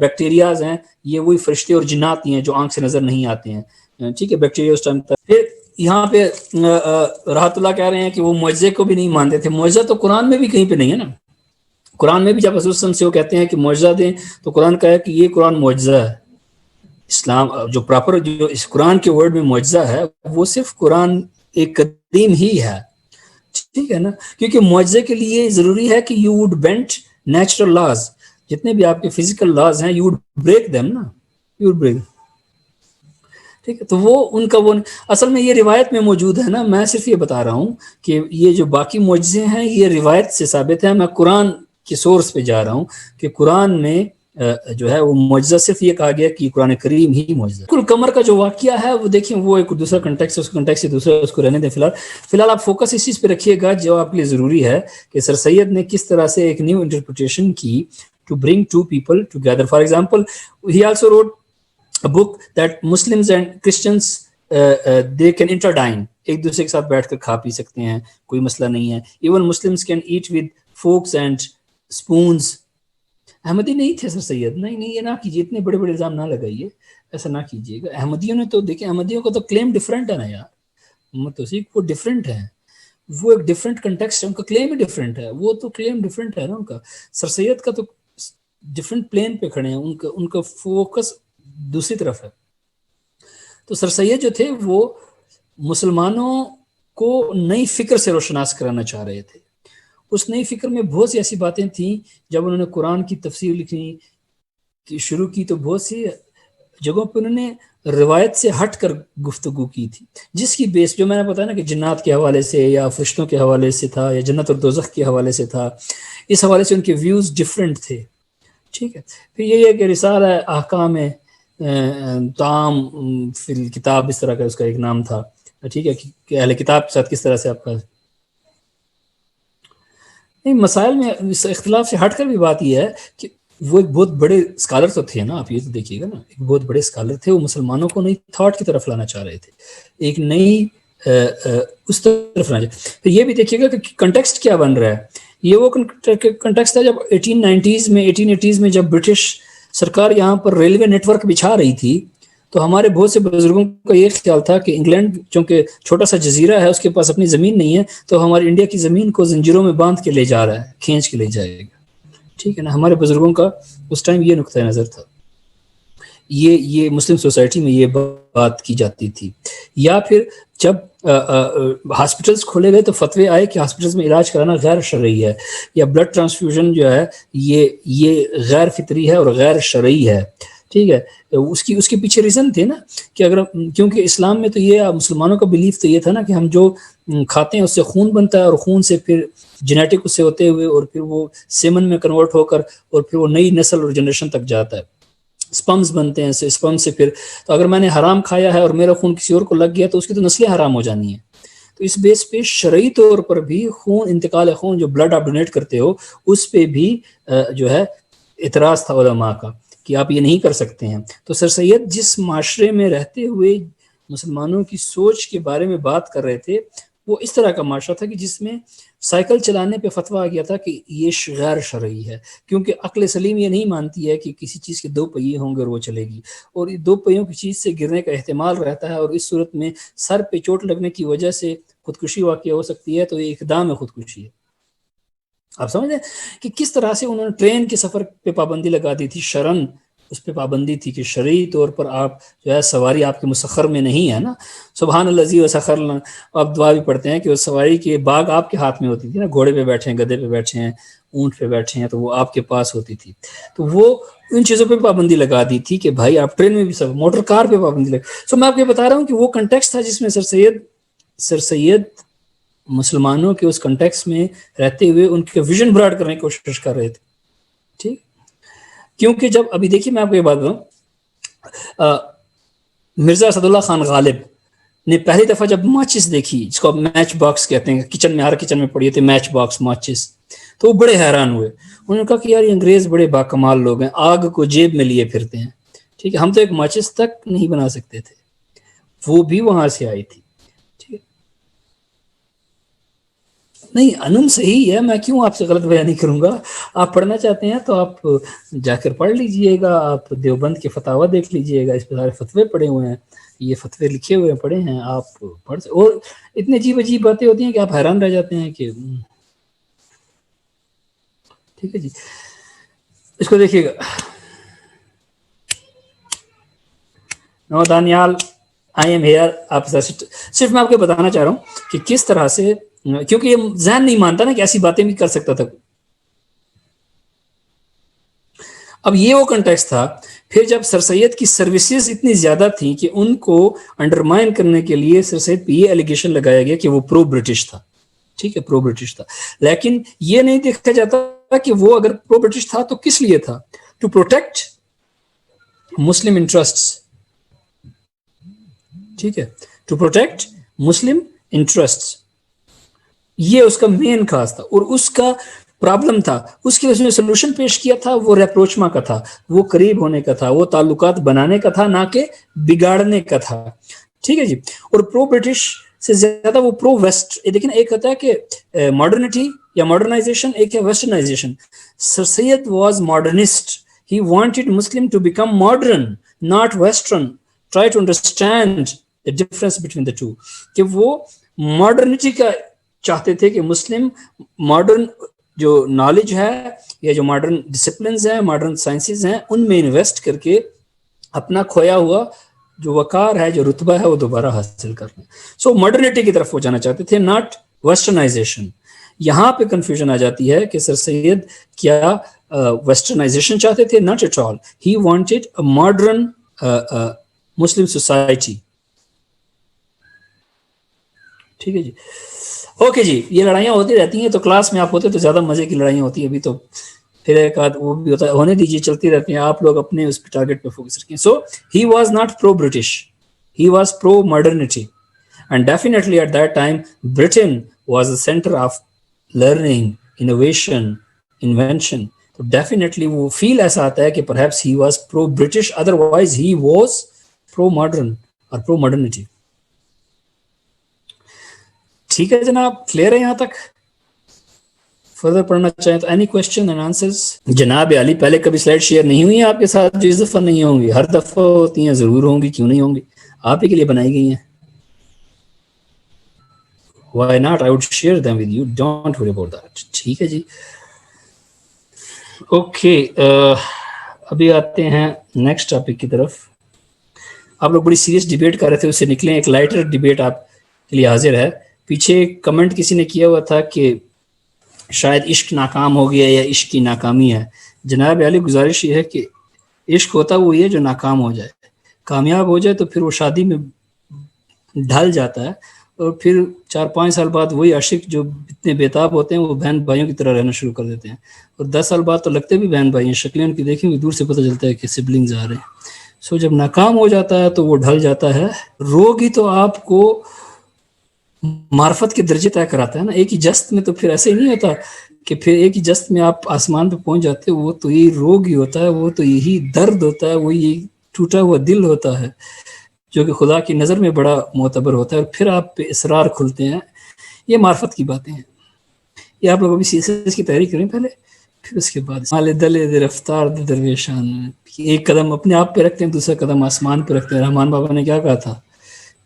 بیکٹیریاز ہیں یہ وہی فرشتے اور جنات ہی ہیں جو آنکھ سے نظر نہیں آتے ہیں، ٹھیک ہے، بیکٹیریا اس ٹائم تک۔ پھر یہاں پہ رحمۃ اللہ کہہ رہے ہیں کہ وہ معجزے کو بھی نہیں مانتے تھے، معجزہ تو قرآن میں بھی کہیں پہ نہیں ہے نا، قرآن میں بھی جب حضور صلی اللہ علیہ وسلم سے وہ کہتے ہیں کہ معجزہ دیں تو قرآن کہا ہے کہ یہ قرآن معجزہ ہے، اسلام جو پراپر جو اس قرآن کے ورڈ میں معجزہ ہے وہ صرف قرآن ایک قدیم ہی ہے، ٹھیک ہے نا، کیونکہ معجزے کے لیے ضروری ہے کہ you would bent natural laws, جتنے بھی آپ کے فزیکل لاز ہیں یو وڈ بریک دیم نا، یو وڈ بریک، ٹھیک ہے، تو وہ ان کا وہ اصل میں یہ روایت میں موجود ہے نا، میں صرف یہ بتا رہا ہوں کہ یہ جو باقی معجزے ہیں یہ روایت سے ثابت ہے، میں قرآن کے سورس پہ جا رہا ہوں کہ قرآن میں جو ہے وہ معجزہ صرف یہ کہا گیا کہ قرآن کریم ہی معجزہ۔ کل قمر کا جو واقعہ ہے وہ دیکھیں وہ ایک دوسرا کنٹیکس ہے، اس کنٹیکس سے دوسرا اس کو رہنے دیں، فی الحال آپ فوکس اس چیز پہ رکھیے گا جو آپ کے لیے ضروری ہے کہ سر سید نے کس طرح سے ایک نیو انٹرپریٹیشن کی to bring to people together. For example he also wrote a book that Muslims and Christians they can interdine، ایک دوسرے کے ساتھ بیٹھ کر کھا پی سکتے ہیں، کوئی مسئلہ نہیں ہے، even Muslims can eat with forks and spoons۔ احمدی نہیں تھے سر سید، نہیں یہ نہ کیجیے، اتنے بڑے بڑے الزام نہ لگائیے، ایسا نہ کیجیے گا۔ احمدیوں نے تو دیکھیں، احمدیوں کا تو کلیم ڈفرینٹ ہے نا یار، محمد توصیف وہ ڈفرینٹ ہے، وہ ایک ڈفرینٹ کنٹیکسٹ ہے، ان کا کلیم ہی ڈفرینٹ ہے، وہ تو کلیم ڈفرینٹ ہے نا ان کا۔ سر سید کا تو ڈفرینٹ پلین پہ کھڑے ہیں، ان کا فوکس دوسری طرف ہے۔ تو سر سید جو تھے وہ مسلمانوں کو نئی فکر سے روشناس کرانا چاہ رہے تھے، اس نئی فکر میں بہت سی ایسی باتیں تھیں، جب انہوں نے قرآن کی تفسیر لکھنی شروع کی تو بہت سی جگہوں پہ انہوں نے روایت سے ہٹ کر گفتگو کی تھی، جس کی بیس جو میں نے بتایا نا کہ جنات کے حوالے سے یا فرشتوں کے حوالے سے تھا یا جنت اور دوزخ کے حوالے سے تھا، اس حوالے سے ان کے ویوز ڈفرینٹ تھے، ٹھیک ہے۔ پھر یہ ہے کہ رسالہ احکام طعام فی الکتاب، اس طرح کا اس کا ایک نام تھا، ٹھیک ہے، کہ اہل کتاب کے ساتھ کس طرح سے آپ کا نہیں مسائل میں اس اختلاف سے ہٹ کر بھی بات یہ ہے کہ وہ ایک بہت بڑے اسکالر تو تھے نا، آپ یہ تو دیکھیے گا نا، ایک بہت بڑے اسکالر تھے، وہ مسلمانوں کو نئی تھاٹ کی طرف لانا چاہ رہے تھے، ایک نئی اس طرف لانا چاہ۔ پھر یہ بھی دیکھیے گا کہ کنٹیکسٹ کیا بن رہا ہے، یہ وہ کنٹیکسٹ تھا جب 1880s میں جب برٹش سرکار یہاں پر ریلوے نیٹ ورک بچھا رہی تھی، تو ہمارے بہت سے بزرگوں کا یہ خیال تھا کہ انگلینڈ چونکہ چھوٹا سا جزیرہ ہے، اس کے پاس اپنی زمین نہیں ہے، تو ہماری انڈیا کی زمین کو زنجیروں میں باندھ کے لے جا رہا ہے، کھینچ کے لے جائے گا، ٹھیک ہے نا. ہمارے بزرگوں کا اس ٹائم یہ نقطۂ نظر تھا, یہ مسلم سوسائٹی میں یہ بات کی جاتی تھی. یا پھر جب ہاسپٹلس کھولے گئے تو فتوے آئے کہ ہاسپٹلس میں علاج کرانا غیر شرعی ہے, یا بلڈ ٹرانسفیوژن جو ہے یہ غیر فطری ہے اور غیر شرعی ہے. ٹھیک ہے, اس کے پیچھے ریزن تھے نا کہ اگر, کیونکہ اسلام میں تو یہ مسلمانوں کا بلیف تو یہ تھا نا کہ ہم جو کھاتے ہیں اس سے خون بنتا ہے, اور خون سے پھر جینیٹک اس سے ہوتے ہوئے اور پھر وہ سیمن میں کنورٹ ہو کر اور پھر وہ نئی نسل اور جنریشن تک جاتا ہے, اسپمز بنتے ہیں, اسپم سے پھر تو اگر میں نے حرام کھایا ہے اور میرا خون کسی اور کو لگ گیا تو اس کی تو نسلیں حرام ہو جانی ہیں. تو اس بیس پہ شرعی طور پر بھی خون, انتقال خون, جو بلڈ آپ ڈونیٹ کرتے ہو اس پہ بھی جو ہے اعتراض تھا علماء کا کہ آپ یہ نہیں کر سکتے ہیں. تو سر سید جس معاشرے میں رہتے ہوئے مسلمانوں کی سوچ کے بارے میں بات کر رہے تھے وہ اس طرح کا معاشرہ تھا کہ جس میں سائیکل چلانے پہ فتویٰ آ گیا تھا کہ یہ غیر شرعی ہے, کیونکہ عقل سلیم یہ نہیں مانتی ہے کہ کسی چیز کے 2 پہیے ہوں گے اور وہ چلے گی, اور 2 پہیوں کی چیز سے گرنے کا احتمال رہتا ہے, اور اس صورت میں سر پہ چوٹ لگنے کی وجہ سے خودکشی واقع ہو سکتی ہے, تو یہ اقدام خودکشی ہے. آپ سمجھ رہے ہیں کہ کس طرح سے انہوں نے ٹرین کے سفر پہ پابندی لگا دی تھی, شرن اس پہ پابندی تھی کہ شرعی طور پر آپ جو ہے سواری آپ کے مسخر میں نہیں ہے نا. سبحان الذی وسخر لنا, آپ دعا بھی پڑھتے ہیں کہ وہ سواری کے باغ آپ کے ہاتھ میں ہوتی تھی نا, گھوڑے پہ بیٹھے ہیں, گدھے پہ بیٹھے ہیں, اونٹ پہ بیٹھے ہیں, تو وہ آپ کے پاس ہوتی تھی. تو وہ ان چیزوں پہ پابندی لگا دی تھی کہ بھائی آپ ٹرین میں بھی سب, موٹر کار پہ پابندی لگا. میں آپ کو بتا رہا ہوں کہ وہ کنٹیکسٹ تھا جس میں سر سید مسلمانوں کے اس کنٹیکس میں رہتے ہوئے ان کے ویژن براڈ کرنے کی کوشش کر رہے تھے. ٹھیک, کیونکہ جب ابھی دیکھیے میں آپ کو یہ بات بتاؤں, مرزا اسد اللہ خان غالب نے پہلی دفعہ جب ماچس دیکھی, جس کو میچ باکس کہتے ہیں, کچن میں ہر کچن میں پڑی تھے میچ باکس ماچس, تو وہ بڑے حیران ہوئے. انہوں نے کہا کہ یار یہ انگریز بڑے باکمال لوگ ہیں, آگ کو جیب میں لیے پھرتے ہیں. ٹھیک ہے, ہم تو ایک ماچس تک نہیں بنا سکتے تھے, وہ بھی وہاں سے آئی تھی. نہیں, انم صحیح ہے, میں کیوں آپ سے غلط بیانی کروں گا. آپ پڑھنا چاہتے ہیں تو آپ جا کر پڑھ لیجئے گا, آپ دیوبند کے فتاوی دیکھ لیجئے گا, اس پہ سارے فتوے پڑے ہوئے ہیں, یہ فتوے لکھے ہوئے پڑے ہیں, آپ پڑھ سکتے. اور اتنی عجیب عجیب باتیں ہوتی ہیں کہ آپ حیران رہ جاتے ہیں کہ ٹھیک ہے جی. اس کو دیکھیے گا, نو دانیال آئی ایم ہیئر. آپ صرف میں آپ کو بتانا چاہ رہا ہوں کہ کس طرح سے, کیونکہ یہ ذہن نہیں مانتا نا کہ ایسی باتیں بھی کر سکتا تھا. اب یہ وہ کنٹیکسٹ تھا. پھر جب سر سید کی سروسز اتنی زیادہ تھیں کہ ان کو انڈرمائن کرنے کے لیے سر سید پہ یہ ایلیگیشن لگایا گیا کہ وہ پرو برٹش تھا. ٹھیک ہے, پرو برٹش تھا, لیکن یہ نہیں دیکھا جاتا کہ وہ اگر پرو برٹش تھا تو کس لیے تھا, ٹو پروٹیکٹ مسلم انٹرسٹس. ٹھیک ہے, ٹو پروٹیکٹ مسلم انٹرسٹس, یہ اس کا مین خاص تھا. اور اس کا پرابلم تھا, اس کے اس نے سلوشن پیش کیا تھا, وہ ریپروچما کا تھا, وہ قریب ہونے کا تھا, وہ تعلقات بنانے کا تھا, نہ کہ بگاڑنے کا تھا. ٹھیک ہے جی. اور پرو برٹش سے زیادہ وہ پرو ویسٹ. دیکھیں ایک ہوتا ہے کہ ماڈرنٹی یا ماڈرنائزیشن, ایک ہے westernisation. Sir Syed was modernist. He wanted Muslim to become modern not western. Try to understand the difference between the two. کہ وہ ماڈرنٹی کا چاہتے تھے کہ مسلم ماڈرن جو نالج ہے یا جو ماڈرن ڈسپلنز ہیں, ماڈرن سائنسز ہیں, ان میں انویسٹ کر کے اپنا کھویا ہوا جو وقار ہے, جو رتبہ ہے, وہ دوبارہ حاصل کرنا. سو ماڈرنٹی کی طرف وہ جانا چاہتے تھے, ناٹ ویسٹرنائزیشن. یہاں پہ کنفیوژن آ جاتی ہے کہ سر سید کیا ویسٹرنائزیشن چاہتے تھے, not at all. He wanted a modern Muslim society. ٹھیک ہے جی. اوکے جی, یہ لڑائیاں ہوتی رہتی ہیں, تو کلاس میں آپ ہوتے تو زیادہ مزے کی لڑائیاں ہوتی ہیں. ابھی تو پھر ایک آدھ وہ بھی ہوتا ہے, ہونے دیجیے, چلتی رہتی ہیں, آپ لوگ اپنے اس ٹارگیٹ پہ فوکس رکھیں. So he was not pro British, he was pro modernity. And definitely at that time Britain was the centre of learning, innovation, invention. تو ڈیفینیٹلی وہ فیل ایسا آتا ہے کہ perhaps he was pro British, otherwise he was pro modern اور pro modernity. ٹھیک ہے جناب, کلیئر ہے یہاں تک؟ فردر پڑھنا چاہیں تو اینی کوشچن اینڈ آنسرز. جناب علی, پہلے کبھی سلائڈ شیئر نہیں ہوئی ہیں آپ کے ساتھ جو اس دفعہ نہیں ہوں گی؟ ہر دفعہ ہوتی ہیں, ضرور ہوں گی, کیوں نہیں ہوں گی, آپ ہی کے لیے بنائی گئی ہیں. Why not? I would share them with you. Don't worry about that. ٹھیک ہے جی. اوکے، ابھی آتے ہیں نیکسٹ ٹاپک کی طرف. آپ لوگ بڑی سیریس ڈیبیٹ کر رہے تھے، اس سے نکلیں ایک لائٹر ڈیبیٹ آپ کے لیے حاضر ہے. پیچھے کمنٹ کسی نے کیا ہوا تھا کہ شاید عشق ناکام ہو گیا یا عشق کی ناکامی ہے. جناب علی گزارش یہ ہے کہ عشق ہوتا وہ یہ جو ناکام ہو جائے، کامیاب ہو جائے تو پھر وہ شادی میں ڈھل جاتا ہے، اور پھر 4-5 سال بعد وہی عاشق جو اتنے بےتاب ہوتے ہیں وہ بہن بھائیوں کی طرح رہنا شروع کر دیتے ہیں، اور 10 سال بعد تو لگتے بھی بہن بھائی ہیں، شکلیں ان کی دیکھیں گے دور سے پتہ چلتا ہے کہ سبلنگز آ رہے ہیں. سو جب ناکام ہو جاتا ہے تو وہ ڈھل جاتا ہے. روگ ہی تو آپ کو معرفت کے درجے طے کراتا ہے نا. ایک ہی جست میں تو پھر ایسے ہی نہیں ہوتا کہ پھر ایک ہی جست میں آپ آسمان پہ پہنچ جاتے. وہ تو یہی روگ ہی ہوتا ہے، وہ تو یہی درد ہوتا ہے، وہ یہی ٹوٹا ہوا دل ہوتا ہے جو کہ خدا کی نظر میں بڑا معتبر ہوتا ہے، اور پھر آپ پہ اسرار کھلتے ہیں. یہ معرفت کی باتیں ہیں. یہ آپ لوگ ابھی سی ایس ایس کی تیاری کریں پہلے، پھر اس کے بعد مال دل رفتار درویشان، ایک قدم اپنے آپ پہ رکھتے ہیں، دوسرا قدم آسمان پہ رکھتے ہیں. رحمان بابا نے کیا کہا تھا؟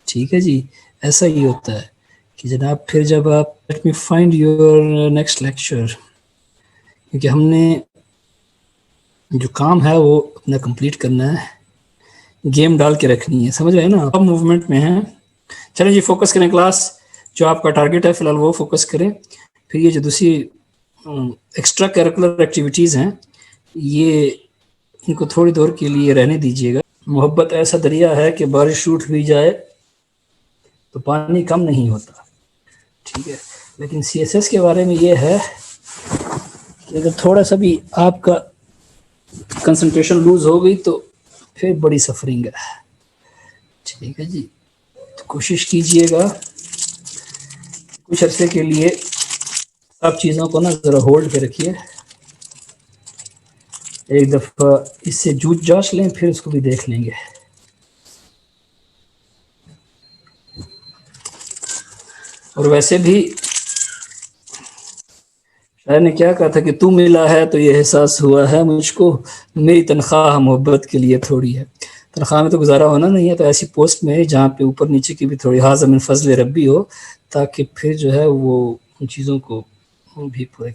ٹھیک ہے جی، ایسا ہی ہوتا ہے کہ جناب پھر جب آپ let me find your next lecture, کیونکہ ہم نے جو کام ہے وہ اپنا کمپلیٹ کرنا ہے، گیم ڈال کے رکھنی ہے، سمجھ رہے ہیں نا. اب موومنٹ میں ہیں. چلیں جی فوکس کریں کلاس، جو آپ کا ٹارگیٹ ہے فی الحال وہ فوکس کریں. پھر یہ جو دوسری ایکسٹرا کیریکولر ایکٹیویٹیز ہیں یہ ان کو تھوڑی دور کے لیے رہنے دیجیے گا. محبت ایسا دریا ہے کہ بارش ٹوٹ بھی جائے تو پانی کم نہیں ہوتا. ٹھیک ہے، لیکن سی ایس ایس کے بارے میں یہ ہے کہ اگر تھوڑا سا بھی آپ کا کنسنٹریشن لوز ہو گئی تو پھر بڑی سفرنگ ہے. ٹھیک ہے جی، تو کوشش کیجئے گا کچھ عرصے کے لیے سب چیزوں کو نا ذرا ہولڈ پہ رکھیے. ایک دفعہ اس سے جوجھ جاچ لیں، پھر اس کو بھی دیکھ لیں گے. اور ویسے بھی شاعر نے کیا کہا تھا کہ تو ملا ہے تو یہ احساس ہوا ہے مجھ کو، میری تنخواہ محبت کے لیے تھوڑی ہے. تنخواہ میں تو گزارا ہونا نہیں ہے، تو ایسی پوسٹ میں جہاں پہ اوپر نیچے کی بھی تھوڑی حاضر من فضل ربی ہو، تاکہ پھر جو ہے وہ ان چیزوں کو بھی پورے.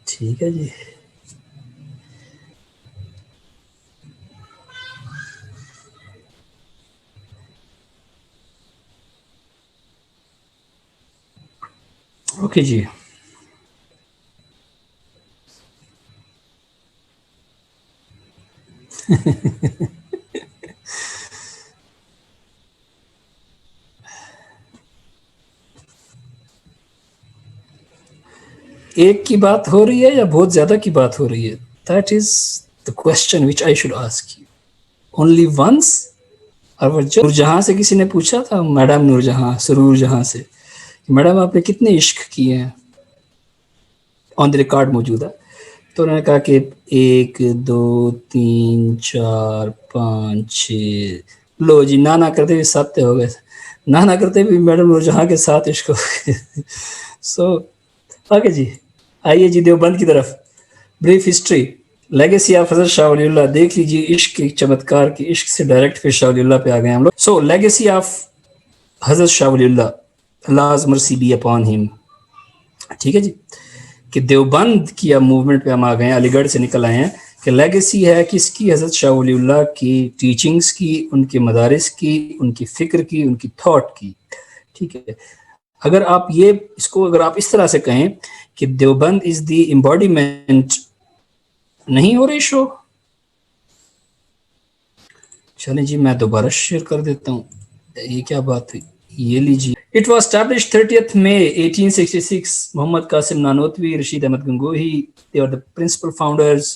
ٹھیک ہے جی. اوکے جی. ایک کی بات ہو رہی ہے یا بہت زیادہ کی بات ہو رہی ہے؟ That is the question which I should ask you. Only once? اور نور جہاں سے کسی نے پوچھا تھا، میڈم نور جہاں، سرور جہاں سے، کہ میڈم آپ نے کتنے عشق کیے ہیں؟ آن دی ریکارڈ موجود ہے. تو انہوں نے کہا کہ 1 2 3 4 5 6، لو جی نہ کرتے بھی 7 ہو گئے. نہ کرتے بھی میڈم نور جہاں کے 7 عشق ہو گئے. سو اوکے جی، آئیے جی دیوبند کی طرف. بریف ہسٹری، لیگیسی آف حضرت شاہ ولی اللہ. دیکھ لیجیے عشق کے چمتکار کی، عشق سے ڈائریکٹ پھر شاہ ولی اللہ پہ آ گئے ہم لوگ. سو لیگیسی آف حضرت شاہ ولی اللہ، Allah's mercy be upon him. ٹھیک ہے جی، کہ دیوبند کی اب موومنٹ پہ ہم آ گئے ہیں، علی گڑھ سے نکل آئے ہیں. کہ لیگیسی ہے کس کی؟ حضرت شاہ ولی اللہ کی ٹیچنگز کی، ان کے مدارس کی، ان کی فکر کی، ان کی تھاٹ کی. ٹھیک ہے، اگر آپ یہ اس کو اگر آپ اس طرح سے کہیں کہ دیوبند از دی امباڈیمنٹ، نہیں ہو رہی شو؟ چلیں جی میں دوبارہ شیئر کر دیتا ہوں. یہ کیا بات ہوئی؟ یہ لیجیے. It was established 30th May 1866. Muhammad Qasim Nanotwi, Rashid Ahmad Gangohi, they are the principal founders.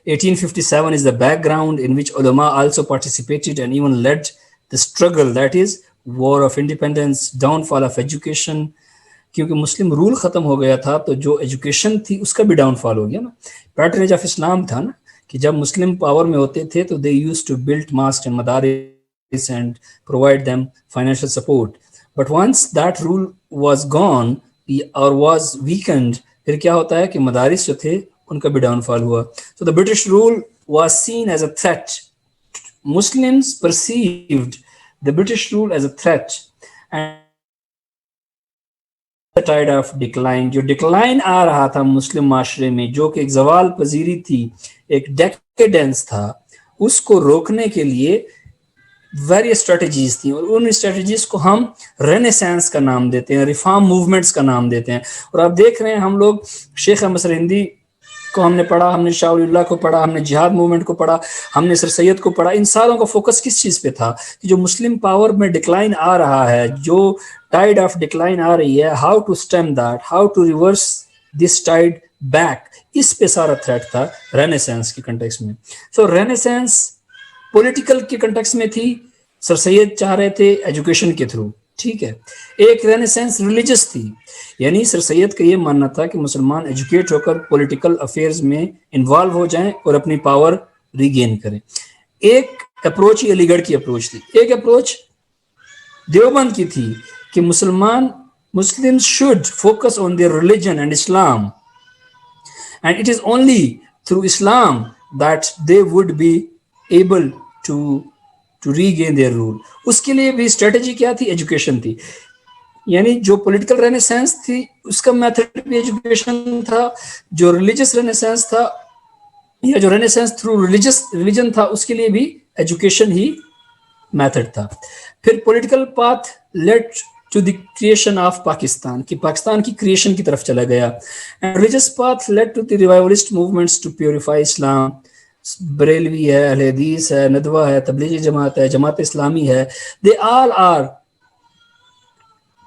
1857 is the background in which ulama also participated and even led the struggle, that is war of independence, downfall of education. کیونکہ مسلم role ختم ہو گیا تھا تو جو education تھی اس کا بھی down فال ہو گیا نا. پیٹرنیج آف اسلام تھا نا، کہ جب مسلم پاور میں ہوتے تھے تو they use to build mosque and madaris and provide them financial support. But once that rule was gone or was weakened, پھر کیا ہوتا ہے کہ مدارس جو تھے ان کا بھی ڈاؤن فال ہوا. So the British rule was seen as a threat. Muslims perceived the British rule as a threat. Tied of decline, جو ڈکلائن آ رہا تھا مسلم معاشرے میں، جو کہ ایک زوال پذیری تھی، ایک ڈیکیڈنس تھا، اس کو روکنے کے لیے ویری اسٹریٹجیز تھیں، اور ان اسٹریٹجیز کو ہم رینیسانس کا نام دیتے ہیں، ریفارم موومنٹس کا نام دیتے ہیں. اور آپ دیکھ رہے ہیں ہم لوگ شیخ احمد سرہندی کو ہم نے پڑھا، ہم نے شاہ ولی اللہ کو پڑھا، ہم نے جہاد موومنٹ کو پڑھا، ہم نے سر سید کو پڑھا. ان ساروں کا فوکس کس چیز پہ تھا کہ جو مسلم پاور میں ڈکلائن آ رہا ہے، جو ٹائڈ آف ڈکلائن آ رہی ہے، how to stem that, how to reverse this tide back. اس پہ سارا تھریٹ تھا رینیسانس کے کنٹیکس میں. سو رینیسانس پولیٹیکل کے کنٹیکس میں تھی، سر سید چاہ رہے تھے ایجوکیشن کے تھرو، ٹھیک ہے. ایک رینیسانس ریلیجس تھی، یعنی سر سید کا یہ ماننا تھا کہ مسلمان ایجوکیٹ ہو کر پولیٹیکل افیئرز میں انوالو ہو جائیں اور اپنی پاور ریگین کریں. ایک اپروچ ہی علی گڑھ کی اپروچ تھی. ایک اپروچ دیوبند کی تھی کہ مسلم should focus on their religion and Islam, and it is only through Islam that they would be able to regain their rule. اس کے لیے بھی اسٹریٹجی کیا تھی؟ ایجوکیشن تھی. یعنی جو پولیٹیکل رینیسانس تھی اس کا میتھڈ بھی ایجوکیشن تھا، جو ریلیجس رینیسانس تھا یا جو رینیسانس تھرو ریلیجن تھا اس کے لیے بھی ایجوکیشن ہی میتھڈ تھا. پھر political path lead to the creation of Pakistan, کہ پاکستان کی کریشن کی طرف چلا گیا. Religious path lead to the revivalist movements to purify Islam. Barelvi ہے، اہل حدیث ہے، ندوہ ہے، تبلیغی جماعت ہے، جماعت اسلامی ہے، they all are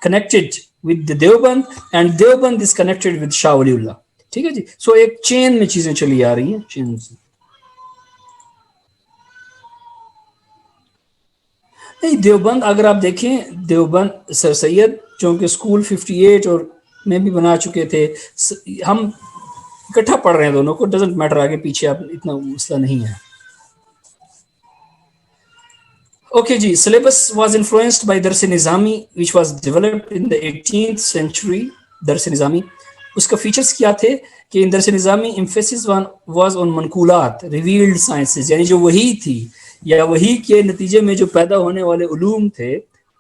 connected with the Deoband and Deoband is connected with Shah Wali Ullah. ٹھیک ہے جی. سو ایک چین میں چیزیں چلی آ رہی ہیں، چین سے. نہیں، دیوبند اگر آپ دیکھیں، دیوبند سر سید چونکہ اسکول 58 اور میں بھی بنا چکے تھے، ہم اکٹھا پڑھ رہے ہیں دونوں کو، ڈزنٹ میٹر آگے پیچھے، آپ اتنا مسئلہ نہیں ہے. Okay G. syllabus was influenced by درس نظامی which was developed in the 18th century. درس نظامی اس کا فیچرز کیا تھے کہ ان درس نظامی emphasis was on منقولات revealed sciences، یعنی جو وحی تھی یا وحی کے نتیجے میں جو پیدا ہونے والے علوم تھے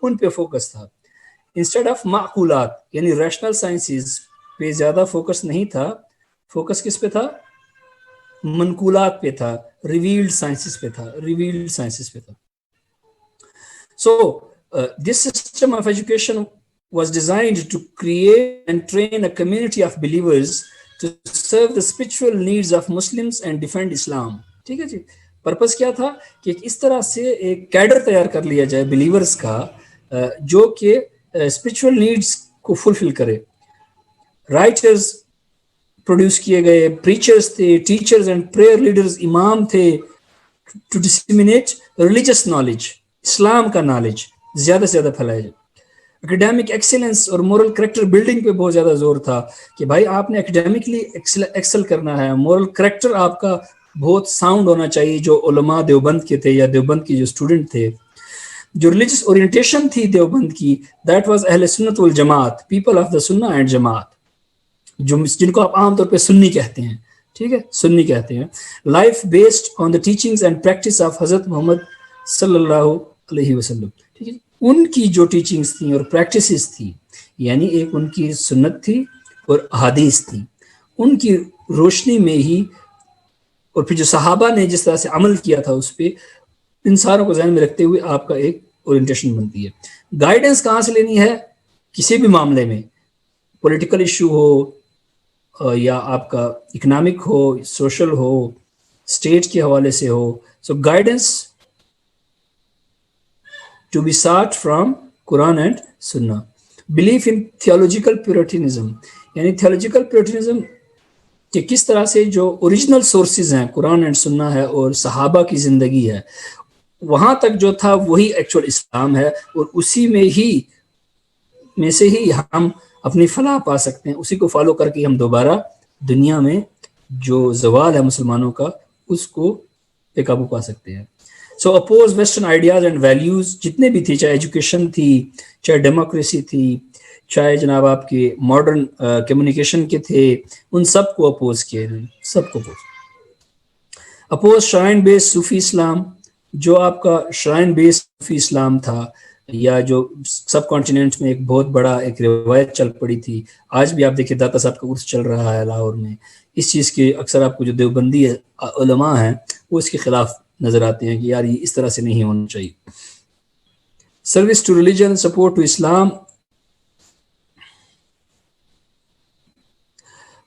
ان پہ فوکس تھا، انسٹیڈ آف معقولات، یعنی ریشنل سائنسز پہ زیادہ فوکس نہیں تھا. فوکس کس پہ تھا؟ منقولات پہ تھا، ریویلڈ سائنسز پہ تھا، ریویلڈ سائنسز پہ تھا. So this system of education was designed to create and train a community of believers to serve the spiritual needs of Muslims and defend Islam. ٹھیک ہے جی. پرپس کیا تھا کہ اس طرح سے ایک کیڈر تیار کر لیا جائے بلیورز کا جو کہ اسپرچول نیڈز کو فلفل کرے. رائٹرز پروڈیوس کیے گئے، پریچرز تھے، ٹیچرز اینڈ پریئر لیڈرز، امام تھے، ٹو ڈسیمینیٹ ریلیجس نالج، اسلام کا نالج زیادہ سے زیادہ پھیلایا جائے. اکیڈیمک ایکسیلنس اور مورل کریکٹر بلڈنگ پہ بہت زیادہ زور تھا کہ بھائی آپ نے اکیڈیمکلی ایکسل کرنا ہے، مورل کریکٹر آپ کا بہت ساؤنڈ ہونا چاہیے. جو علماء دیوبند کے تھے یا دیوبند کے جو اسٹوڈنٹ تھے، جو ریلیجس اورینٹیشن تھی دیوبند کی، دیٹ واز اہل سنت والجماعت، پیپل آف دا سنہ اینڈ جماعت، جن کو آپ عام طور پہ سنی کہتے ہیں. ٹھیک ہے، سنی کہتے ہیں. Life based on the teachings and practice of حضرت محمد صلی اللہ علیہ وسلم. ٹھیک ہے، ان کی جو ٹیچنگز تھیں اور پریکٹسز تھی، یعنی ایک ان کی سنت تھی اور احادیث تھی، ان کی روشنی میں ہی، اور پھر جو صحابہ نے جس طرح سے عمل کیا تھا اس پہ، ان ساروں کو ذہن میں رکھتے ہوئے آپ کا ایک اورینٹیشن بنتی ہے. گائیڈنس کہاں سے لینی ہے؟ کسی بھی معاملے میں، پولیٹیکل ایشو ہو یا آپ کا اکنامک ہو، سوشل ہو، اسٹیٹ کے حوالے سے ہو. سو guidance to be sought from Quran and Sunnah. Belief in theological puritanism، یعنی theological puritanism کہ کس طرح سے جو اوریجنل سورسز ہیں قرآن اینڈ سنہ ہے اور صحابہ کی زندگی ہے، وہاں تک جو تھا وہی ایکچوئل اسلام ہے، اور اسی میں سے ہی ہم اپنی فلاح پا سکتے ہیں. اسی کو فالو کر کے ہم دوبارہ دنیا میں جو زوال ہے مسلمانوں کا اس کو پہ قابو پا سکتے ہیں. So oppose western ideas and values جتنے بھی تھی، چاہے ایجوکیشن تھی، چاہے ڈیموکریسی تھی، چاہے جناب آپ کے ماڈرن کمیونیکیشن کے تھے، ان سب کو اپوز کیے ہیں، سب کو اپوز شرائن بیس صوفی اسلام، جو آپ کا شرائن بیس صوفی اسلام تھا، یا جو سب کانٹیننٹ میں ایک بہت بڑا ایک روایت چل پڑی تھی، آج بھی آپ دیکھیں داتا صاحب کا عرس چل رہا ہے لاہور میں، اس چیز کے اکثر آپ کو جو دیوبندی علماء ہیں وہ اس کے خلاف نظر آتے ہیں کہ یار یہ اس طرح سے نہیں ہونا چاہیے. Service to religion, support to Islam.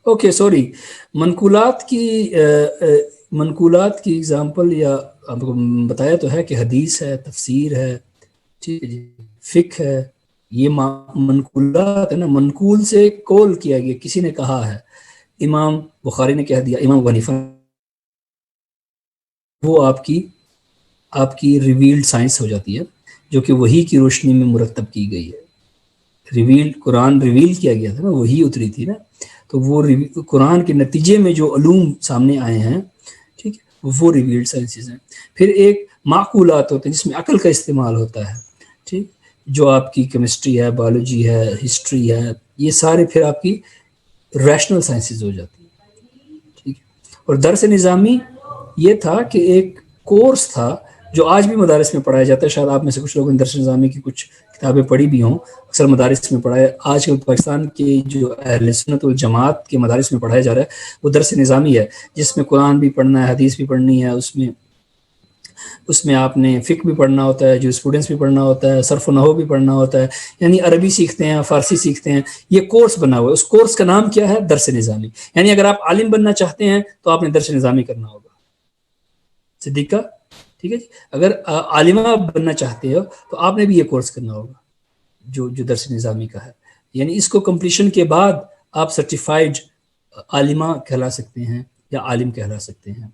Okay sorry, منقولات کی اگزامپل یا آپ کو بتایا تو ہے کہ حدیث ہے، تفسیر ہے، ٹھیک ہے جی، فقہ ہے، یہ منقولات ہے نا. منقول سے قول کیا گیا، کسی نے کہا ہے، امام بخاری نے کہہ دیا، امام ابو حنیفہ، وہ آپ کی ریویلڈ سائنس ہو جاتی ہے جو کہ وحی کی روشنی میں مرتب کی گئی ہے. قرآن ریویل کیا گیا تھا نا، وہی اتری تھی نا، تو وہ قرآن کے نتیجے میں جو علوم سامنے آئے ہیں، ٹھیک ہے، وہ ریویلڈ سائنسز ہیں. پھر ایک معقولات ہوتے ہیں جس میں عقل کا استعمال ہوتا ہے، ٹھیک، جو آپ کی کیمسٹری ہے، بایولوجی ہے، ہسٹری ہے، یہ سارے پھر آپ کی ریشنل سائنسز ہو جاتی ہیں، ٹھیک ہے. اور درس نظامی یہ تھا کہ ایک کورس تھا جو آج بھی مدارس میں پڑھایا جاتا ہے. شاید آپ میں سے کچھ لوگوں نے درس نظامی کی کچھ کتابیں پڑھی بھی ہوں، اکثر مدارس میں پڑھایا. آج کل پاکستان کے جو اہل سنت والجماعت کے مدارس میں پڑھایا جا رہا ہے وہ درس نظامی ہے، جس میں قرآن بھی پڑھنا ہے، حدیث بھی پڑھنی ہے، اس میں آپ نے فقہ بھی پڑھنا ہوتا ہے، جو اسٹوڈنٹس بھی پڑھنا ہوتا ہے، صرف و نحو بھی پڑھنا ہوتا ہے، یعنی عربی سیکھتے ہیں، فارسی سیکھتے ہیں. یہ کورس بنا ہوا ہے، اس کورس کا نام کیا ہے؟ درس نظامی. یعنی اگر آپ عالم بننا چاہتے ہیں تو آپ نے درس نظامی کرنا ہوگا. صدیقہ، ٹھیک ہے جی، اگر عالمہ بننا چاہتے ہو تو آپ نے بھی یہ کورس کرنا ہوگا جو درس نظامی کا ہے. یعنی اس کو کمپلیشن کے بعد آپ سرٹیفائیڈ عالمہ کہلا سکتے ہیں یا عالم کہلا سکتے ہیں.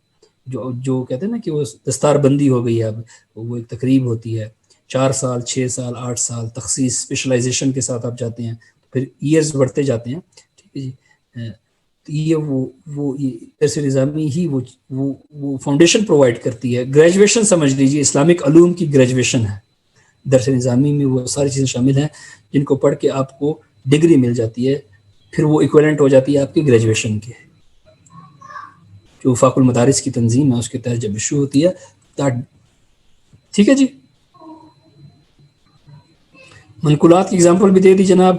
جو کہتے ہیں نا کہ وہ دستار بندی ہو گئی ہے، اب وہ ایک تقریب ہوتی ہے، 4 سال 6 سال 8 سال تخصیص اسپیشلائزیشن کے ساتھ آپ جاتے ہیں، پھر ایئرز بڑھتے جاتے ہیں، ٹھیک ہے جی. یہ وہ درس نظامی ہی وہ فاؤنڈیشن پرووائڈ کرتی ہے. گریجویشن سمجھ لیجیے، اسلامک علوم کی گریجویشن ہے. درس نظامی میں وہ ساری چیزیں شامل ہیں جن کو پڑھ کے آپ کو ڈگری مل جاتی ہے، پھر وہ ایکویلنٹ ہو جاتی ہے آپ کی گریجویشن کے. جو وفاق المدارس کی تنظیم ہے اس کے تحت جب ایشو ہوتی ہے، ٹھیک ہے جی. منقولات کی اگزامپل بھی دے دی جناب.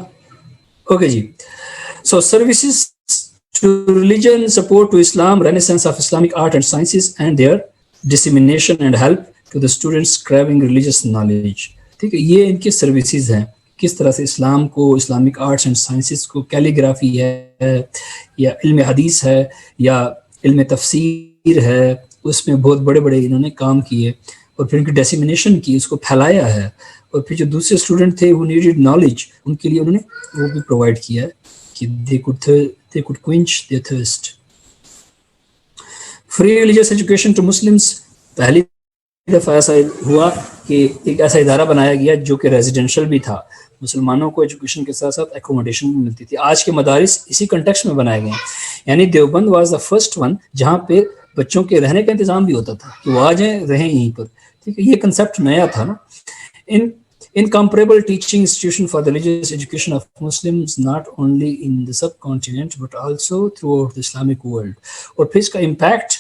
اوکے جی. So services to religion, support to Islam, renaissance of Islamic art and sciences and their dissemination and help to the students craving religious knowledge. ٹھیک ہے، یہ ان کی سروسز ہیں، کس طرح سے اسلام کو، اسلامک آرٹس اینڈ سائنسز کو، کیلیگرافی ہے یا علم حدیث ہے یا علم تفسیر ہے، اس میں بہت بڑے بڑے انہوں نے کام کیے اور پھر ان کی ڈیسیمینیشن کی، اس کو پھیلایا ہے. اور پھر جو دوسرے اسٹوڈنٹ تھے who needed knowledge، ان کے لیے انہوں نے وہ بھی پرووائڈ کیا ہے کہ they could quench their thirst. Free religious education to Muslims، پہلی دفعہ ایسا ہوا کہ ایک ایسا ادارہ بنایا گیا جو کہ ریزیڈینشل بھی تھا، مسلمانوں کو ایجوکیشن کے ساتھ ساتھ اکوموڈیشن بھی ملتی تھی. آج کے مدارس اسی کنٹیکسٹ میں بنائے گئے ہیں. یعنی Deoband was the first one جہاں پہ بچوں کے رہنے کا انتظام بھی ہوتا تھا کہ وہ آ جائیں رہیں یہیں پر. ٹھیک ہے، یہ کنسیپٹ نیا تھا نا. Incomparable teaching institution for the religious education of Muslims not only in the subcontinent but also throughout the Islamic world. اور پھر اس کا امپیکٹ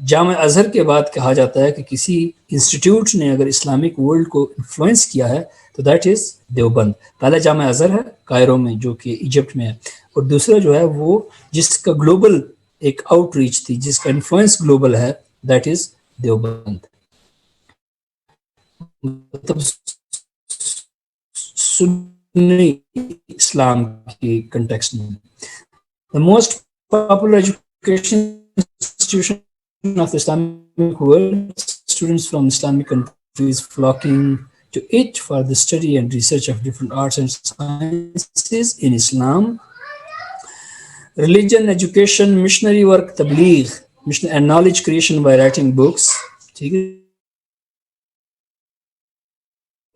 جامع ازہر کے بعد کہا جاتا ہے کہ کسی انسٹیٹیوٹ نے اگر اسلامک ورلڈ کو انفلوئنس کیا ہے تو دیٹ از دیوبند. پہلا جامع ازہر ہے کائرو میں جو کہ ایجپٹ میں ہے، اور دوسرا جو ہے وہ جس کا گلوبل ایک آؤٹ ریچ تھی، جس کا انفلوئنس گلوبل ہے، دیٹ از دیوبند. مطلب سنی اسلام کی کنٹیکسٹ میں the most popular education institution of the Islamic world, students from Islamic countries flocking to it for the study and research of different arts and sciences in Islam. Religion, education, missionary work, tabligh, and knowledge creation by writing books. ٹھیک ہے،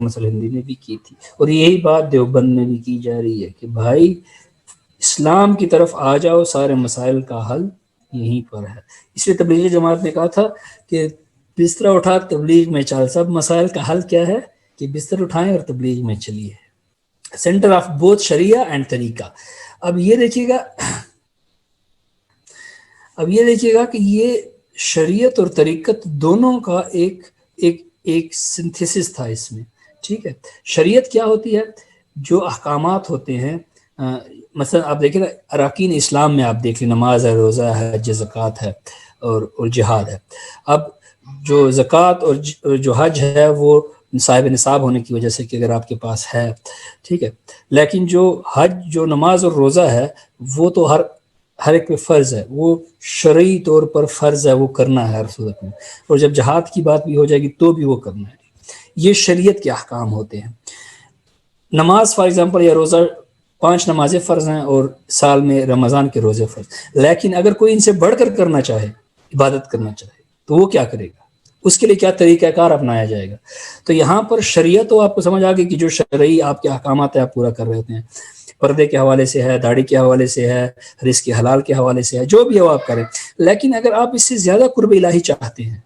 مثلا ہندی میں بھی کی تھی، اور یہی بات دیوبند میں بھی کی جا رہی ہے کہ بھائی اسلام کی طرف آ جاؤ، سارے مسائل کا حل یہیں پر ہے. اس لیے تبلیغی جماعت نے کہا تھا کہ بستر اٹھا تبلیغ میں چل. سب مسائل کا حل کیا ہے کہ بستر اٹھائیں اور تبلیغ میں چلیے. Centre of both Shariah and طریقہ. اب یہ دیکھیے گا کہ یہ شریعت اور طریقت دونوں کا ایک سنتھیسس تھا اس میں. ٹھیک ہے. شریعت کیا ہوتی ہے؟ جو احکامات ہوتے ہیں، مثلا آپ دیکھیں نا اراکین اسلام میں آپ دیکھ لیں، نماز ہے، روزہ ہے، حج زکوٰۃ ہے اور جہاد ہے. اب جو زکوٰۃ اور جو حج ہے وہ صاحب نصاب ہونے کی وجہ سے کہ اگر آپ کے پاس ہے، ٹھیک ہے. لیکن جو حج، جو نماز اور روزہ ہے، وہ تو ہر ایک پہ فرض ہے، وہ شرعی طور پر فرض ہے، وہ کرنا ہے ہر صورت میں. اور جب جہاد کی بات بھی ہو جائے گی تو بھی وہ کرنا ہے. یہ شریعت کے احکام ہوتے ہیں. نماز فار ایگزامپل یا روزہ، 5 نمازیں فرض ہیں اور سال میں رمضان کے روزے فرض. لیکن اگر کوئی ان سے بڑھ کر کرنا چاہے، عبادت کرنا چاہے، تو وہ کیا کرے گا؟ اس کے لیے کیا طریقہ کار اپنایا جائے گا؟ تو یہاں پر شریعت تو آپ کو سمجھ آ گئی کہ جو شرعی آپ کے احکامات ہیں آپ پورا کر رہے ہوتے ہیں. پردے کے حوالے سے ہے، داڑھی کے حوالے سے ہے، رزق حلال کے حوالے سے ہے، جو بھی ہے وہ آپ کریں. لیکن اگر آپ اس سے زیادہ قرب الہی چاہتے ہیں،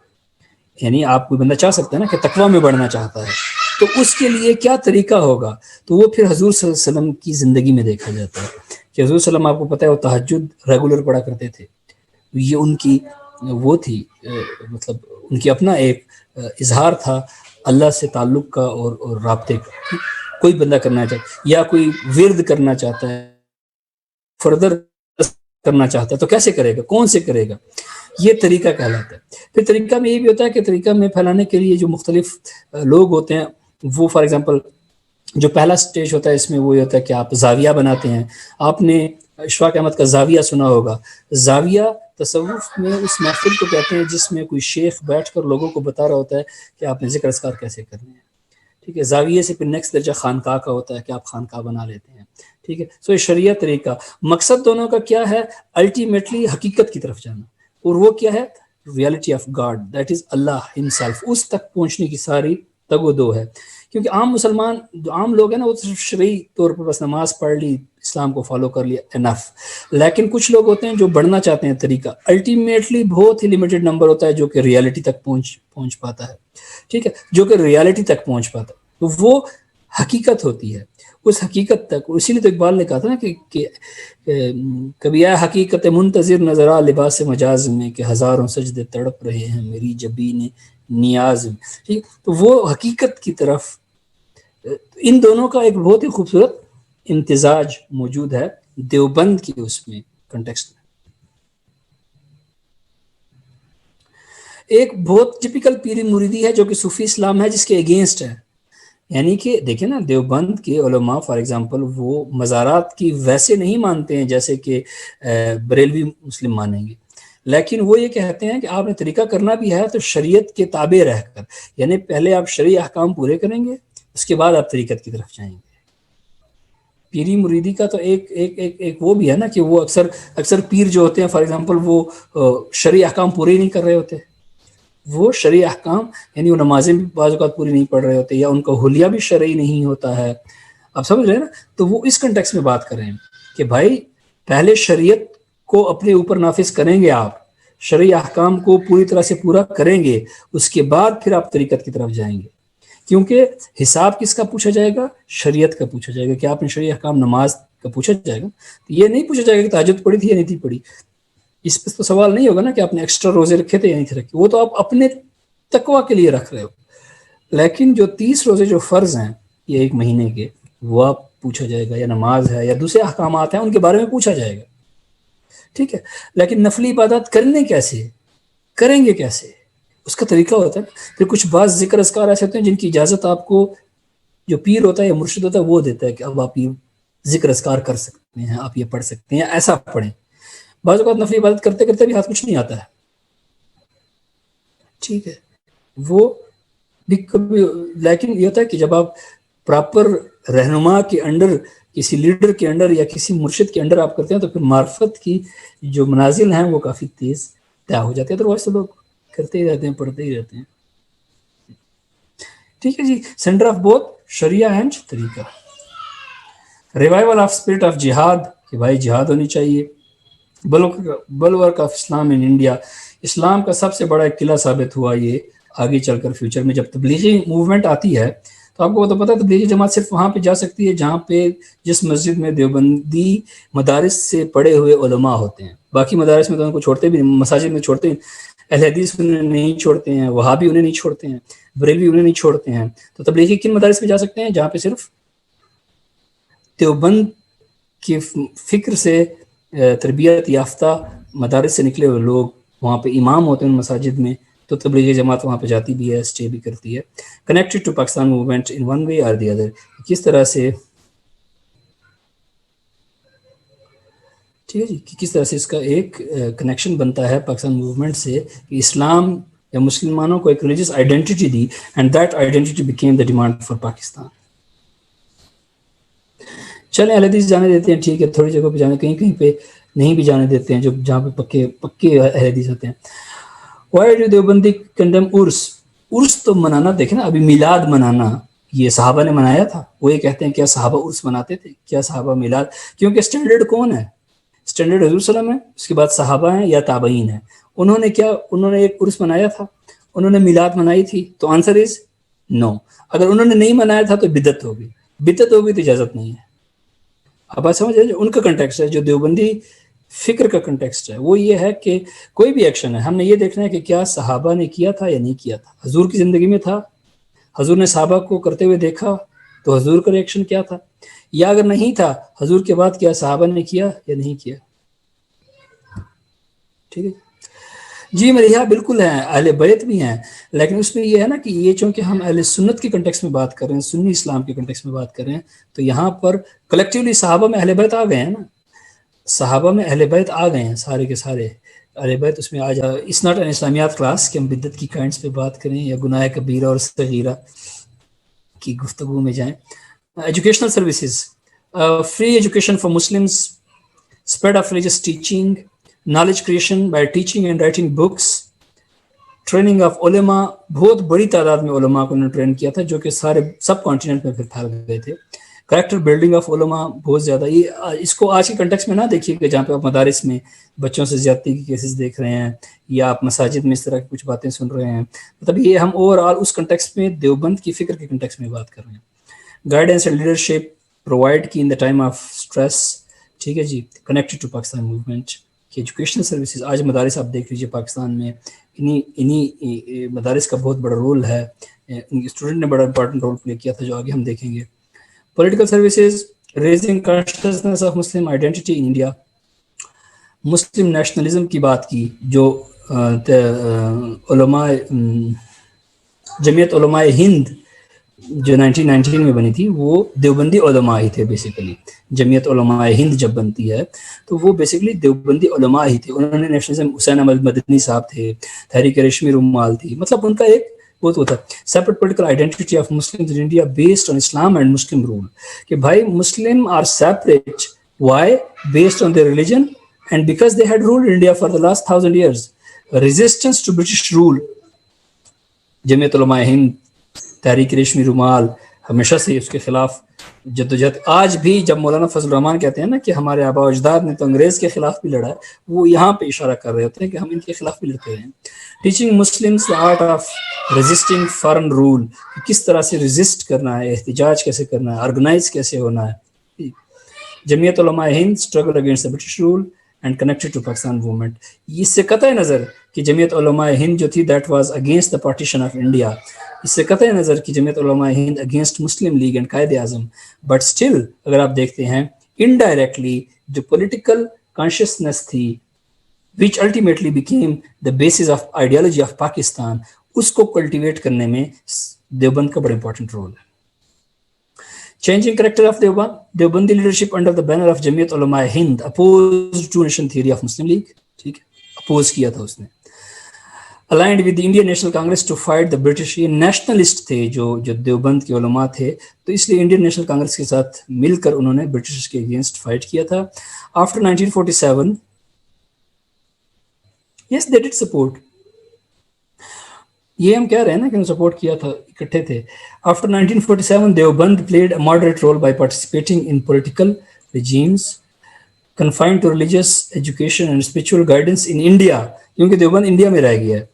یعنی آپ کوئی بندہ چاہ سکتا ہے نا کہ تقویٰ میں بڑھنا چاہتا ہے، تو اس کے لیے کیا طریقہ ہوگا؟ تو وہ پھر حضور صلی اللہ علیہ وسلم کی زندگی میں دیکھا جاتا ہے کہ حضور صلی اللہ علیہ وسلم، آپ کو پتہ ہے، وہ تہجد ریگولر پڑھا کرتے تھے. یہ ان کی وہ تھی، مطلب ان کی اپنا ایک اظہار تھا اللہ سے تعلق کا اور رابطے کا. کوئی بندہ کرنا چاہتا یا کوئی ورد کرنا چاہتا ہے، فردر کرنا چاہتا ہے، تو کیسے کرے گا؟ کون سے کرے گا؟ یہ طریقہ کہلاتا ہے. پھر طریقہ میں یہ بھی ہوتا ہے کہ طریقہ میں پھیلانے کے لیے جو مختلف لوگ ہوتے ہیں، وہ فار ایگزامپل جو پہلا سٹیج ہوتا ہے اس میں وہ یہ ہوتا ہے کہ آپ زاویہ بناتے ہیں. آپ نے اشفاق احمد کا زاویہ سنا ہوگا. زاویہ تصوف میں اس محفل کو کہتے ہیں جس میں کوئی شیخ بیٹھ کر لوگوں کو بتا رہا ہوتا ہے کہ آپ نے ذکر اذکار کیسے کرنے ہیں. ٹھیک ہے. زاویے سے پھر نیکسٹ درجہ خانقاہ کا ہوتا ہے کہ آپ خانقاہ بنا لیتے ہیں. ٹھیک ہے. سو یہ شریعت طریقہ، مقصد دونوں کا کیا ہے؟ الٹیمیٹلی حقیقت کی طرف جانا. اور وہ کیا ہے؟ Reality of God, that is Allah himself. اس تک پہنچنے کی ساری تگ و دو ہے. کیونکہ عام مسلمان، جو عام لوگ ہیں نا، وہ صرف شرعی طور پر بس نماز پڑھ لی، اسلام کو فالو کر لیا، انف. لیکن کچھ لوگ ہوتے ہیں جو بڑھنا چاہتے ہیں طریقہ. الٹیمیٹلی بہت ہی لمیٹڈ نمبر ہوتا ہے جو کہ ریالٹی تک پہنچ پاتا ہے. ٹھیک ہے. جو کہ ریالٹی تک پہنچ پاتا ہے، تو وہ حقیقت ہوتی ہے. اس حقیقت تک، اسی لیے تو اقبال نے کہا تھا نا کہ کبھی آیا حقیقت منتظر نظر آ لباس مجاز میں، کہ ہزاروں سجدے تڑپ رہے ہیں میری جبین نیاز میں. ٹھیک. تو وہ حقیقت کی طرف، ان دونوں کا ایک بہت ہی خوبصورت امتزاج موجود ہے دیوبند کی اس میں کنٹیکسٹ میں. ایک بہت ٹپیکل پیری مریدی ہے جو کہ صوفی اسلام ہے، جس کے اگینسٹ ہے. یعنی کہ دیکھیں نا، دیوبند کے علماء فار ایگزامپل وہ مزارات کی ویسے نہیں مانتے ہیں جیسے کہ بریلوی مسلم مانیں گے. لیکن وہ یہ کہتے ہیں کہ آپ نے طریقہ کرنا بھی ہے تو شریعت کے تابع رہ کر، یعنی پہلے آپ شرعی احکام پورے کریں گے، اس کے بعد آپ طریقت کی طرف جائیں گے. پیری مریدی کا تو ایک وہ بھی ہے نا کہ وہ اکثر پیر جو ہوتے ہیں فار ایگزامپل وہ شرعی احکام پورے ہی نہیں کر رہے ہوتے. وہ شرعی احکام، یعنی وہ نمازیں بھی بعض اوقات پوری نہیں پڑھ رہے ہوتے، یا ان کا حلیہ بھی شرعی نہیں ہوتا ہے. آپ سمجھ رہے ہیں نا؟ تو وہ اس کنٹیکس میں بات کر رہے ہیں کہ بھائی پہلے شریعت کو اپنے اوپر نافذ کریں گے، آپ شرعی احکام کو پوری طرح سے پورا کریں گے، اس کے بعد پھر آپ طریقت کی طرف جائیں گے. کیونکہ حساب کس کا پوچھا جائے گا؟ شریعت کا پوچھا جائے گا. کہ آپ نے شرعی احکام، نماز کا پوچھا جائے گا. یہ نہیں پوچھا جائے گا کہ تہجد پڑھی تھی یا نہیں تھی پڑھی. اس پہ تو سوال نہیں ہوگا نا کہ آپ نے ایکسٹرا روزے رکھے تھے یا نہیں تھے رکھے. وہ تو آپ اپنے تقویٰ کے لیے رکھ رہے ہو. لیکن جو 30 روزے جو فرض ہیں یہ ایک مہینے کے، وہ آپ پوچھا جائے گا، یا نماز ہے یا دوسرے احکامات ہیں ان کے بارے میں پوچھا جائے گا. ٹھیک ہے. لیکن نفلی عبادات کرنے کیسے، کریں گے کیسے، اس کا طریقہ ہوتا ہے. پھر کچھ بعض ذکر اذکار ایسے ہوتے ہیں جن کی اجازت آپ کو جو پیر ہوتا ہے یا مرشد ہوتا ہے وہ دیتا ہے کہ اب آپ یہ ذکر اذکار کر سکتے ہیں، آپ یہ پڑھ سکتے ہیں، ایسا پڑھیں. بعض اوقات نفلی عبادت کرتے کرتے بھی ہاتھ کچھ نہیں آتا ہے. ٹھیک ہے. وہ بھی کبھی، لیکن یہ ہوتا ہے کہ جب آپ پراپر رہنما کے انڈر، کسی لیڈر کے انڈر یا کسی مرشد کے انڈر آپ کرتے ہیں تو پھر معرفت کی جو منازل ہیں وہ کافی تیز طے ہو جاتے ہیں. تو ویسے لوگ کرتے ہی رہتے ہیں، پڑھتے ہی رہتے ہیں. ٹھیک ہے جی. Centre of both Shariah and طریقہ. ریوائول آف اسپرٹ آف جہاد، کہ بھائی جہاد ہونی چاہیے. بلورک آف اسلام ان انڈیا، اسلام کا سب سے بڑا ایک قلعہ ثابت ہوا یہ آگے چل کر فیوچر میں. جب تبلیغی موومنٹ آتی ہے تو آپ کو تو پتہ ہے تبلیغی جماعت صرف وہاں پہ جا سکتی ہے جہاں پہ جس مسجد میں دیوبندی مدارس سے پڑھے ہوئے علماء ہوتے ہیں. باقی مدارس میں تو ان کو چھوڑتے بھی نہیں، مساجد میں چھوڑتے ہیں. اہل حدیث انہیں نہیں چھوڑتے ہیں، وہابی انہیں نہیں چھوڑتے ہیں، بریلوی انہیں نہیں چھوڑتے ہیں، تو تبلیغی کن مدارس میں جا سکتے ہیں؟ جہاں پہ صرف دیوبند کی فکر سے تربیت یافتہ مدارس سے نکلے ہوئے لوگ وہاں پہ امام ہوتے ہیں ان مساجد میں، تو تبلیغی جماعت وہاں پہ جاتی بھی ہے، اسٹے بھی کرتی ہے. Connected to Pakistan movement in one way or the other, کس طرح سے، ٹھیک ہے جی، کہ کس طرح سے اس کا ایک کنیکشن بنتا ہے پاکستان موومنٹ سے، کہ اسلام یا مسلمانوں کو ایک religious identity the end that identity became the demand for Pakistan. چلیں اہل حدیث جانے دیتے ہیں، ٹھیک ہے، تھوڑی جگہ پہ جانے، کہیں کہیں پہ نہیں بھی جانے دیتے ہیں، جو جہاں پہ پکے اہل حدیث ہوتے ہیں. وائی ڈو دیوبندی کنڈم عرس؟ عرس تو منانا دیکھیں نا، ابھی میلاد منانا یہ صحابہ نے منایا تھا، وہ یہ کہتے ہیں کیا صحابہ عرس مناتے تھے؟ کیا صحابہ میلاد؟ کیونکہ اسٹینڈرڈ کون ہے؟ اسٹینڈرڈ حضور صلی اللہ علیہ وسلم ہے، اس کے بعد صحابہ ہیں یا تابعین ہیں. انہوں نے ایک عرس منایا تھا، انہوں نے میلاد منائی تھی، تو آنسر از نو. اگر انہوں نے نہیں منایا تھا تو بدعت ہوگی، بدعت ہوگی تو اجازت نہیں ہے. اب بات سمجھ رہے ہیں؟ جو ان کا کنٹیکسٹ ہے، جو دیوبندی فکر کا کنٹیکسٹ ہے، وہ یہ ہے کہ کوئی بھی ایکشن ہے، ہم نے یہ دیکھنا ہے کہ کیا صحابہ نے کیا تھا یا نہیں کیا تھا. حضور کی زندگی میں تھا، حضور نے صحابہ کو کرتے ہوئے دیکھا، تو حضور کا ریئیکشن کیا تھا، یا اگر نہیں تھا حضور کے بعد کیا صحابہ نے کیا یا نہیں کیا. ٹھیک ہے جی، ملیحہ بالکل ہیں، اہل بیت بھی ہیں، لیکن اس میں یہ ہے نا کہ یہ چونکہ ہم اہل سنت کے کنٹیکس میں بات کر رہے ہیں، سنی اسلام کے کنٹیکس میں بات کر رہے ہیں، تو یہاں پر کلیکٹیولی صحابہ میں اہل بیت آ گئے ہیں نا، صحابہ میں اہل بیت آ گئے ہیں سارے کے سارے اہل بیت اس میں آ جا. اٹس ناٹ این اسلامیات کلاس کہ ہم بدعت کی کائنڈس پہ بات کریں یا گناہ کبیرہ اور صغیرہ کی گفتگو میں جائیں. Educational services, free education for Muslims, spread of religious teaching, knowledge creation by teaching and writing books, training of علماء، بہت بڑی تعداد میں علماء کو انہوں نے ٹرین کیا تھا جو کہ سارے سب کانٹیننٹ میں پھر پھیل گئے تھے. کریکٹر بلڈنگ آف علماء بہت زیادہ، یہ اس کو آج کے کنٹیکس میں نہ دیکھیے کہ جہاں پہ آپ مدارس میں بچوں سے زیادتی کی کیسز دیکھ رہے ہیں یا آپ مساجد میں اس طرح کی کچھ باتیں سن رہے ہیں، مطلب یہ ہم اوور آل اس کنٹیکس میں دیوبند کی فکر کے کنٹیکس میں بات کر رہے ہیں. گائیڈنس اینڈ لیڈرشپ پرووائڈ کی ان دا ٹائم آف اسٹریس. ٹھیک ہے جی، کنیکٹڈ ٹو پاکستان موومنٹ کی ایجوکیشنل سروسز. آج مدارس آپ دیکھ لیجیے پاکستان میں، انہی مدارس کا بہت بڑا رول ہے، اسٹوڈنٹ نے بڑا امپورٹنٹ رول پلے کیا تھا جو آگے ہم دیکھیں گے. Political services, raising consciousness of Muslim identity in India. Muslim nationalism کی بات کی، جو علماء جمعیت علماء ہند جو 1919 میں بنی تھی وہ دیوبندی علماء ہی تھے بیسیکلی. جمعیت علماء ہند جب بنتی ہے تو وہ بیسیکلی دیوبندی علماء ہی تھے. انہوں نے نیشنلزم، حسین احمد مدنی صاحب تھے، تحریک ریشمی رومال تھی، مطلب ان کا ایک بہت ہوتا ہے separate political identity of Muslims in India based on Islam and Muslim rule, کہ بھائی Muslim are separate. Why? Based on their religion and because they had ruled India for the last 1000 years. Resistance to British rule, Jamiat Ulema Hind, تحریک ریشمی رومال ہمیشہ سے اس کے خلاف جدوجہد. آج بھی جب مولانا فضل الرحمان کہتے ہیں نا کہ ہمارے آباء و اجداد نے تو انگریز کے خلاف بھی لڑا ہے، وہ یہاں پہ اشارہ کر رہے ہوتے ہیں کہ ہم ان کے خلاف بھی لڑتے رہے ہیں. Teaching Muslims art of resisting foreign rule, کس طرح سے ریزسٹ کرنا ہے، احتجاج کیسے کرنا ہے، آرگنائز کیسے ہونا ہے. Jamiat Ulema Hind struggle against the British rule and connected to Pakistan movement. اس سے قطع نظر کہ جمعیت علماء ہند جو تھی that was against the partition of India, اس سے قطع نظر کہ Jamiat Ulema Hind against Muslim League and Quaid Azam, but still اگر آپ دیکھتے ہیں انڈائریکٹلی جو پولیٹیکل کانشیسنس تھی which ultimately became the basis of ideology of Pakistan, اس کو کلٹیویٹ کرنے میں دیوبند کا بڑا امپورٹنٹ رول ہے. Changing character of Deoband, Deobandi leadership under the banner of Jamiat Ulema Hind opposed to nation theory of Muslim League. ٹھیک ہے، اپوز کیا تھا اس نے. aligned with the Indian National Congress to fight the British. یہ نیشنلسٹ تھے جو دیوبند کے علماء تھے، تو اس لیے انڈین نیشنل کانگریس کے ساتھ مل کر انہوں نے برٹش کے اگینسٹ فائٹ کیا تھا. After 1947 yes they did support، یہ ہم کہہ رہے ہیں نا کہ انہوں نے سپورٹ کیا تھا، اکٹھے تھے. After 1947 Deoband played a moderate role by participating in political regimes confined to religious education and spiritual guidance in India، کیونکہ دیوبند انڈیا میں رہ گیا ہے.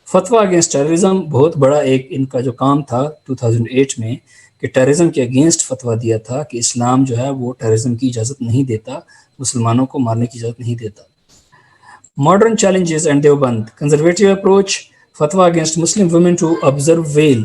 فتویٰ اگینسٹ ٹیررزم، بہت بڑا ایک ان کا جو کام تھا 2008 میں کہ ٹیررزم کے اگینسٹ فتویٰ دیا تھا کہ اسلام جو ہے وہ ٹیررزم کی اجازت نہیں دیتا، مسلمانوں کو مارنے کی اجازت نہیں دیتا. Modern challenges and Deoband. Conservative approach, fatwa against Muslim women to observe veil.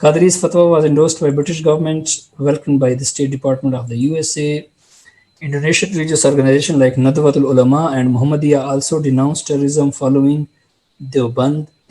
Qadri's fatwa was endorsed by British government, welcomed by the State Department of the USA. Indonesian religious organizations like Nadwatul Ulama and Muhammadiyah also denounced terrorism following Deoband.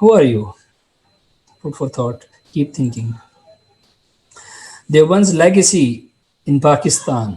Who are you? Food for thought. Keep thinking. Deoband's legacy in Pakistan.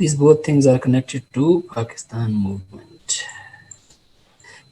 these both things are connected to Pakistan movement.